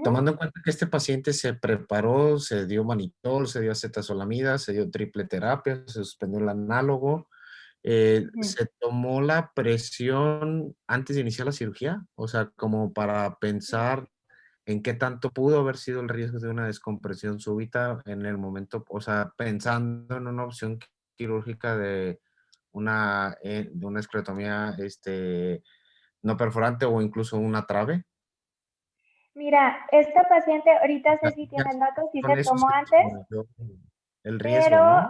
Tomando en cuenta que este paciente se preparó, se dio manitol, se dio acetazolamida, se dio triple terapia, se suspendió el análogo, ¿se tomó la presión antes de iniciar la cirugía? O sea, como para pensar en qué tanto pudo haber sido el riesgo de una descompresión súbita en el momento, o sea, pensando en una opción quirúrgica de una esclerotomía no perforante o incluso una trave. Mira, esta paciente, ahorita sé si tiene el dato, si Con se eso tomó se antes, disminuyó el riesgo, pero ¿no?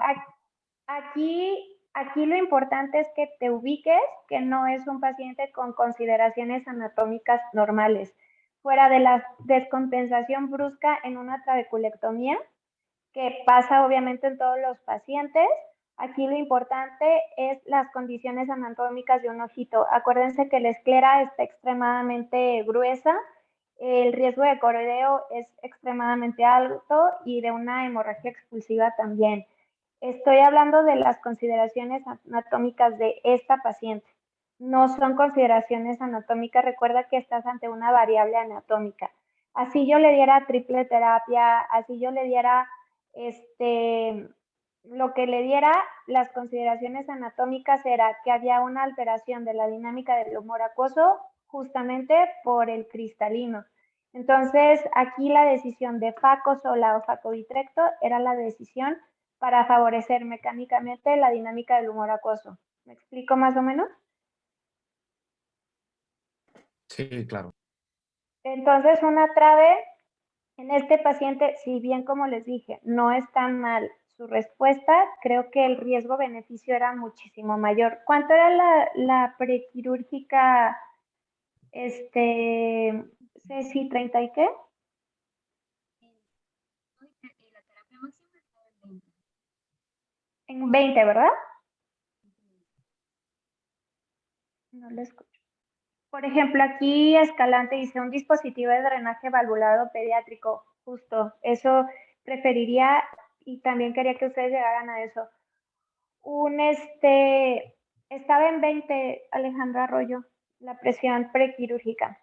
aquí lo importante es que te ubiques que no es un paciente con consideraciones anatómicas normales. Fuera de la descompensación brusca en una trabeculectomía, que pasa obviamente en todos los pacientes, aquí lo importante es las condiciones anatómicas de un ojito. Acuérdense que la esclera está extremadamente gruesa, el riesgo de coroideo es extremadamente alto y de una hemorragia expulsiva también. Estoy hablando de las consideraciones anatómicas de esta paciente. No son consideraciones anatómicas, recuerda que estás ante una variable anatómica. Así yo le diera triple terapia, así yo le diera lo que le diera, las consideraciones anatómicas era que había una alteración de la dinámica del humor acuoso justamente por el cristalino. Entonces, aquí la decisión de Faco sola o Faco vitrecto era la decisión para favorecer mecánicamente la dinámica del humor acuoso. ¿Me explico más o menos? Sí, claro. Entonces, una trave en este paciente, si bien como les dije, no es tan mal su respuesta, creo que el riesgo-beneficio era muchísimo mayor. ¿Cuánto era la prequirúrgica, Ceci, 30 y qué? La terapia En 20, ¿verdad? No lo escucho. Por ejemplo, aquí Escalante dice un dispositivo de drenaje valvulado pediátrico. Justo, eso preferiría y también quería que ustedes llegaran a eso. Estaba en 20, Alejandra Arroyo, la presión prequirúrgica.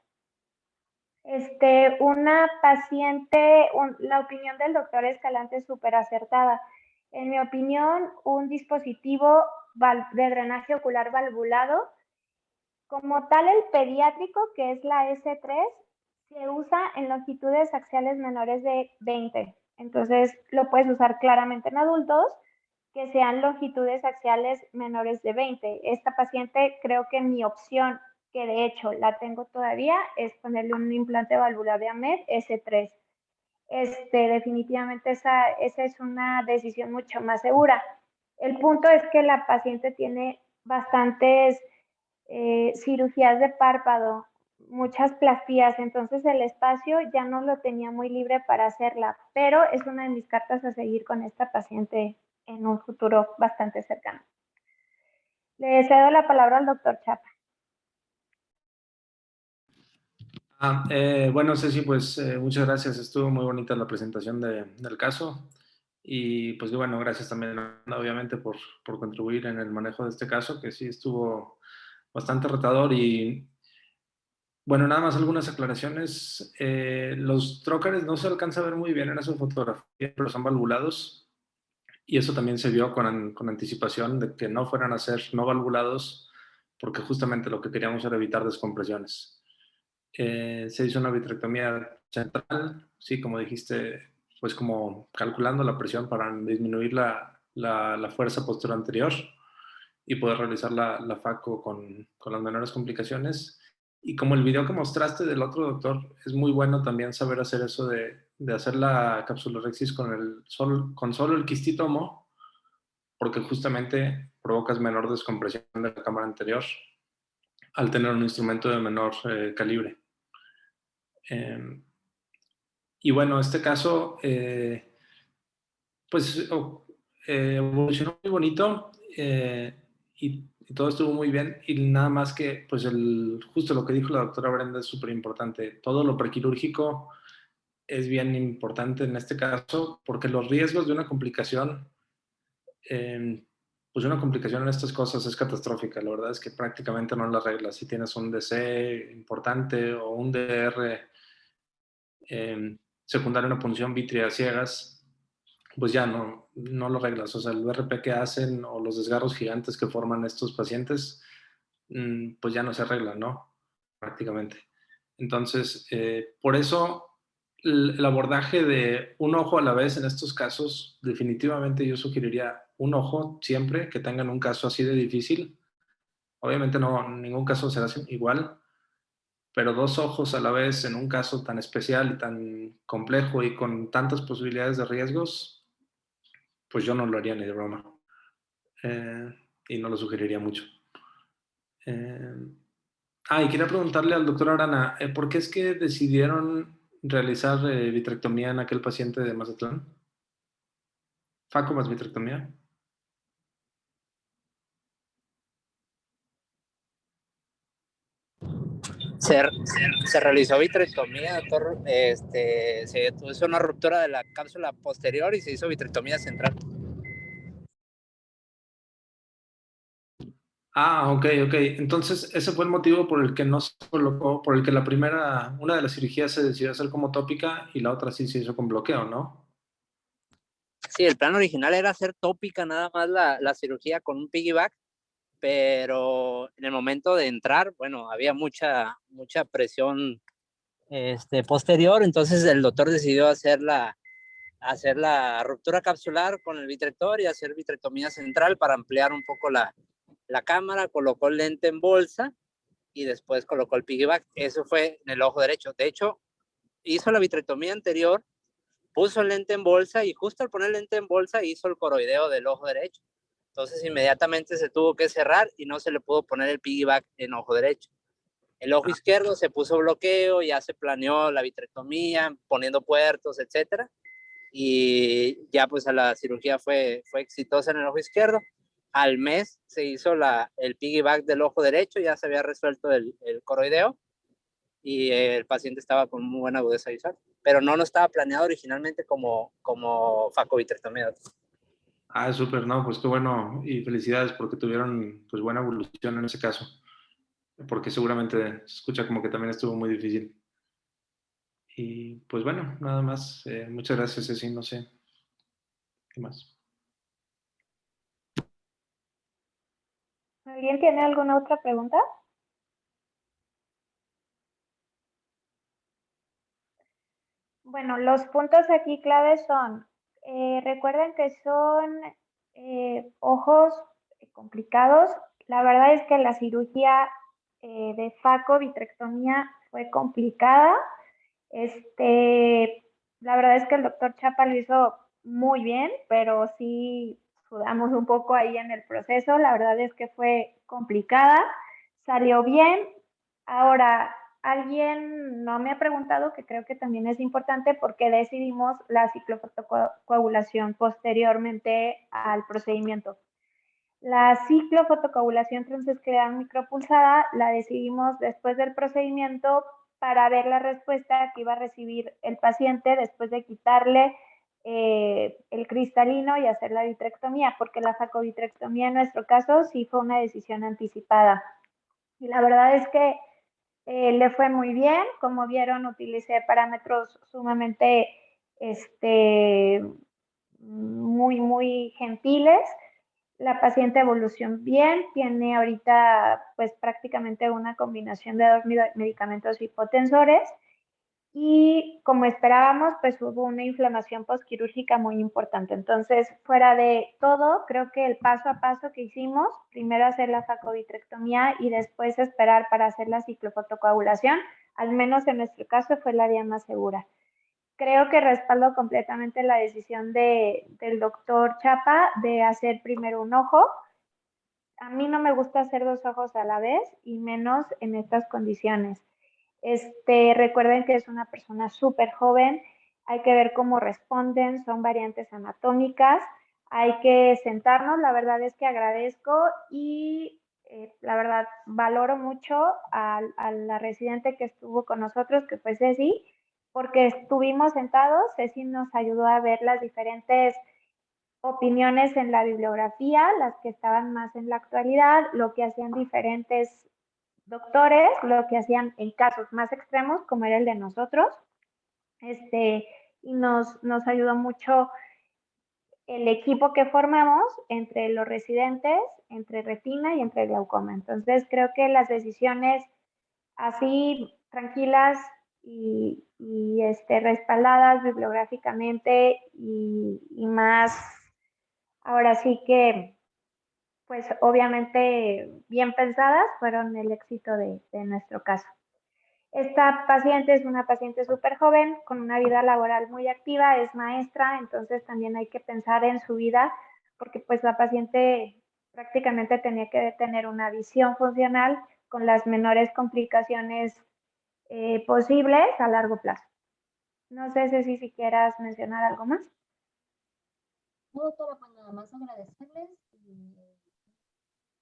Una paciente, la opinión del doctor Escalante es súper acertada. En mi opinión, un dispositivo de drenaje ocular valvulado, como tal el pediátrico, que es la S3, se usa en longitudes axiales menores de 20. Entonces, lo puedes usar claramente en adultos que sean longitudes axiales menores de 20. Esta paciente, creo que mi opción, que de hecho la tengo todavía, es ponerle un implante valvular de AMED S3. Definitivamente esa es una decisión mucho más segura. El punto es que la paciente tiene bastantes cirugías de párpado, muchas plastías, entonces el espacio ya no lo tenía muy libre para hacerla, pero es una de mis cartas a seguir con esta paciente en un futuro bastante cercano. Le cedo la palabra al doctor Chapa. Bueno, Ceci, pues muchas gracias. Estuvo muy bonita la presentación del caso. Y pues bueno, gracias también, obviamente, por contribuir en el manejo de este caso, que sí estuvo bastante retador. Y bueno, nada más algunas aclaraciones. Los trócares no se alcanza a ver muy bien en esa fotografía, pero son valvulados. Y eso también se vio con anticipación de que no fueran a ser no valvulados, porque justamente lo que queríamos era evitar descompresiones. Se hizo una vitrectomía central, sí, como dijiste, pues como calculando la presión para disminuir la fuerza posterior anterior y poder realizar la FACO con las menores complicaciones. Y como el video que mostraste del otro doctor, es muy bueno también saber hacer eso de hacer la capsulorhexis con solo el quistitomo, porque justamente provocas menor descompresión de la cámara anterior al tener un instrumento de menor calibre. Y bueno, este caso, pues evolucionó muy bonito y todo estuvo muy bien. Y nada más que, pues justo lo que dijo la doctora Brenda es súper importante. Todo lo prequirúrgico es bien importante en este caso porque los riesgos de una complicación, pues una complicación en estas cosas es catastrófica. La verdad es que prácticamente no la arreglas. Si tienes un DC importante o un DR secundaria una punción vítrea ciegas, pues ya no lo arreglas. O sea, el VRP que hacen o los desgarros gigantes que forman estos pacientes, pues ya no se arreglan, ¿no? Prácticamente. Entonces, por eso el abordaje de un ojo a la vez en estos casos, definitivamente yo sugeriría un ojo siempre que tengan un caso así de difícil. Obviamente no, ningún caso será igual, pero dos ojos a la vez en un caso tan especial y tan complejo y con tantas posibilidades de riesgos, pues yo no lo haría ni de broma. Y no lo sugeriría mucho. Y quería preguntarle al doctor Arana, ¿por qué es que decidieron realizar vitrectomía en aquel paciente de Mazatlán? ¿Faco más vitrectomía? Se realizó vitrectomía, doctor. Se hizo una ruptura de la cápsula posterior y se hizo vitrectomía central. Ok. Entonces, ese fue el motivo por el que no se colocó, por el que una de las cirugías se decidió hacer como tópica y la otra sí se hizo con bloqueo, ¿no? Sí, el plan original era hacer tópica nada más la cirugía con un piggyback, pero en el momento de entrar, bueno, había mucha presión posterior, entonces el doctor decidió hacer la ruptura capsular con el vitrector y hacer vitrectomía central para ampliar un poco la cámara, colocó el lente en bolsa y después colocó el piggyback. Eso fue en el ojo derecho. De hecho, hizo la vitrectomía anterior, puso el lente en bolsa y justo al poner el lente en bolsa hizo el coroideo del ojo derecho. Entonces inmediatamente se tuvo que cerrar y no se le pudo poner el piggyback en ojo derecho. El ojo izquierdo se puso bloqueo, ya se planeó la vitrectomía, poniendo puertos, etcétera. y ya pues a la cirugía fue exitosa en el ojo izquierdo. Al mes se hizo el piggyback del ojo derecho, ya se había resuelto el coroideo y el paciente estaba con muy buena agudeza visual, pero no estaba planeado originalmente como facovitrectomía. Ah, súper, no, pues qué bueno y felicidades porque tuvieron pues buena evolución en ese caso, porque seguramente se escucha como que también estuvo muy difícil. Y pues bueno, nada más, muchas gracias, Ceci, no sé, ¿qué más? ¿Alguien tiene alguna otra pregunta? Bueno, los puntos aquí claves son, recuerden que son ojos complicados. La verdad es que la cirugía de facovitrectomía fue complicada. La verdad es que el doctor Chapa lo hizo muy bien, pero sí sudamos un poco ahí en el proceso. La verdad es que fue complicada, salió bien. Ahora, alguien no me ha preguntado, que creo que también es importante, por qué decidimos la ciclofotocoagulación posteriormente al procedimiento. La ciclofotocoagulación transescleral micropulsada la decidimos después del procedimiento para ver la respuesta que iba a recibir el paciente después de quitarle el cristalino y hacer la vitrectomía, porque la facovitrectomía en nuestro caso sí fue una decisión anticipada. Y la verdad es que le fue muy bien. Como vieron, utilicé parámetros sumamente muy gentiles. La paciente evolucionó bien, tiene ahorita pues prácticamente una combinación de 2 medicamentos hipotensores y como esperábamos pues hubo una inflamación postquirúrgica muy importante. Entonces, fuera de todo, creo que el paso a paso que hicimos, primero hacer la facovitrectomía y después esperar para hacer la ciclofotocoagulación, al menos en nuestro caso fue la vía más segura. Creo que respaldo completamente la decisión del doctor Chapa de hacer primero un ojo. A mí no me gusta hacer 2 ojos a la vez y menos en estas condiciones. Recuerden que es una persona súper joven, hay que ver cómo responden, son variantes anatómicas, hay que sentarnos. La verdad es que agradezco y la verdad valoro mucho a la residente que estuvo con nosotros, que fue Ceci, porque estuvimos sentados. Ceci nos ayudó a ver las diferentes opiniones en la bibliografía, las que estaban más en la actualidad, lo que hacían diferentes doctores, lo que hacían en casos más extremos, como era el de nosotros, y nos ayudó mucho el equipo que formamos entre los residentes, entre retina y entre glaucoma. Entonces, creo que las decisiones así tranquilas y respaldadas bibliográficamente y más, ahora sí que, pues obviamente bien pensadas, fueron el éxito de nuestro caso. Esta paciente es una paciente súper joven, con una vida laboral muy activa, es maestra, entonces también hay que pensar en su vida, porque pues la paciente prácticamente tenía que tener una visión funcional con las menores complicaciones posibles a largo plazo. No sé si quieras mencionar algo más. No, doctora, pues nada más agradecerles y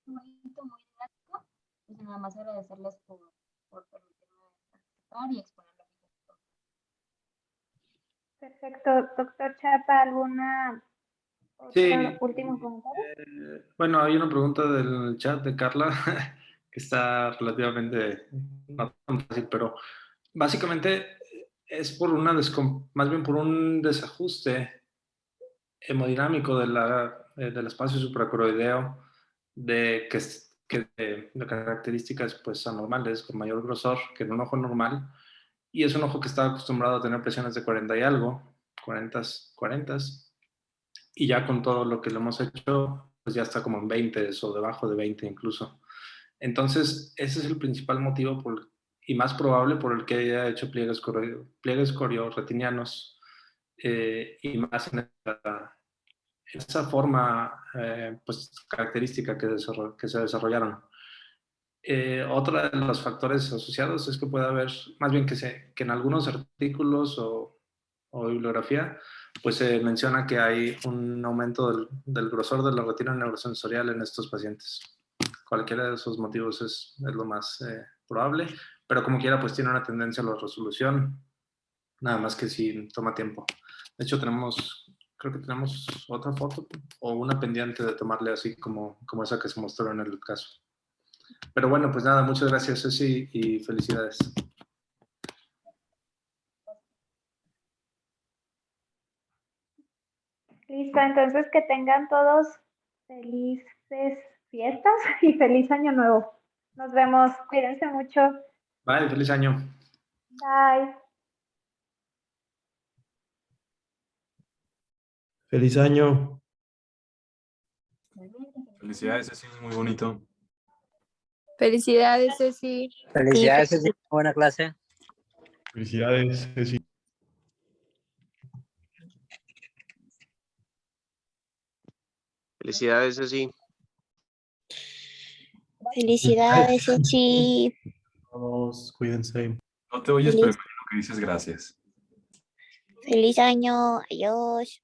muy bonito, muy didáctico. Pues nada más agradecerles por permitirme participar y exponer lo que yo. Perfecto. Doctor Chapa, ¿alguna Sí, último comentario? bueno, hay una pregunta del chat de Carla que está relativamente no tan fácil, pero básicamente es por más bien por un desajuste hemodinámico del espacio supracoroideo de características pues anormales, con mayor grosor que en un ojo normal, y es un ojo que está acostumbrado a tener presiones de 40 y algo, 40, y ya con todo lo que le hemos hecho, pues ya está como en 20 o debajo de 20 incluso. Entonces, ese es el principal motivo y más probable por el que haya hecho pliegues corioretinianos y más en esa forma pues, característica que se desarrollaron. Otro de los factores asociados es que puede haber, más bien que en algunos artículos o bibliografía, pues se menciona que hay un aumento del grosor de la retina neurosensorial en estos pacientes. Cualquiera de esos motivos es lo más probable, pero como quiera, pues tiene una tendencia a la resolución, nada más que si toma tiempo. De hecho, creo que tenemos otra foto o una pendiente de tomarle así como esa que se mostró en el caso. Pero bueno, pues nada, muchas gracias, Ceci, y felicidades. Listo, entonces que tengan todos felices fiestas y feliz año nuevo. Nos vemos, cuídense mucho. Bye, feliz año. Bye. Feliz año. Felicidades, Ceci, muy bonito. Felicidades, Ceci. Felicidades, Ceci, buena clase. Felicidades, Ceci. Felicidades, Ceci. Felicidades, Ceci. Todos cuídense. No te oyes, pero imagino que dices gracias. Feliz año. Adiós.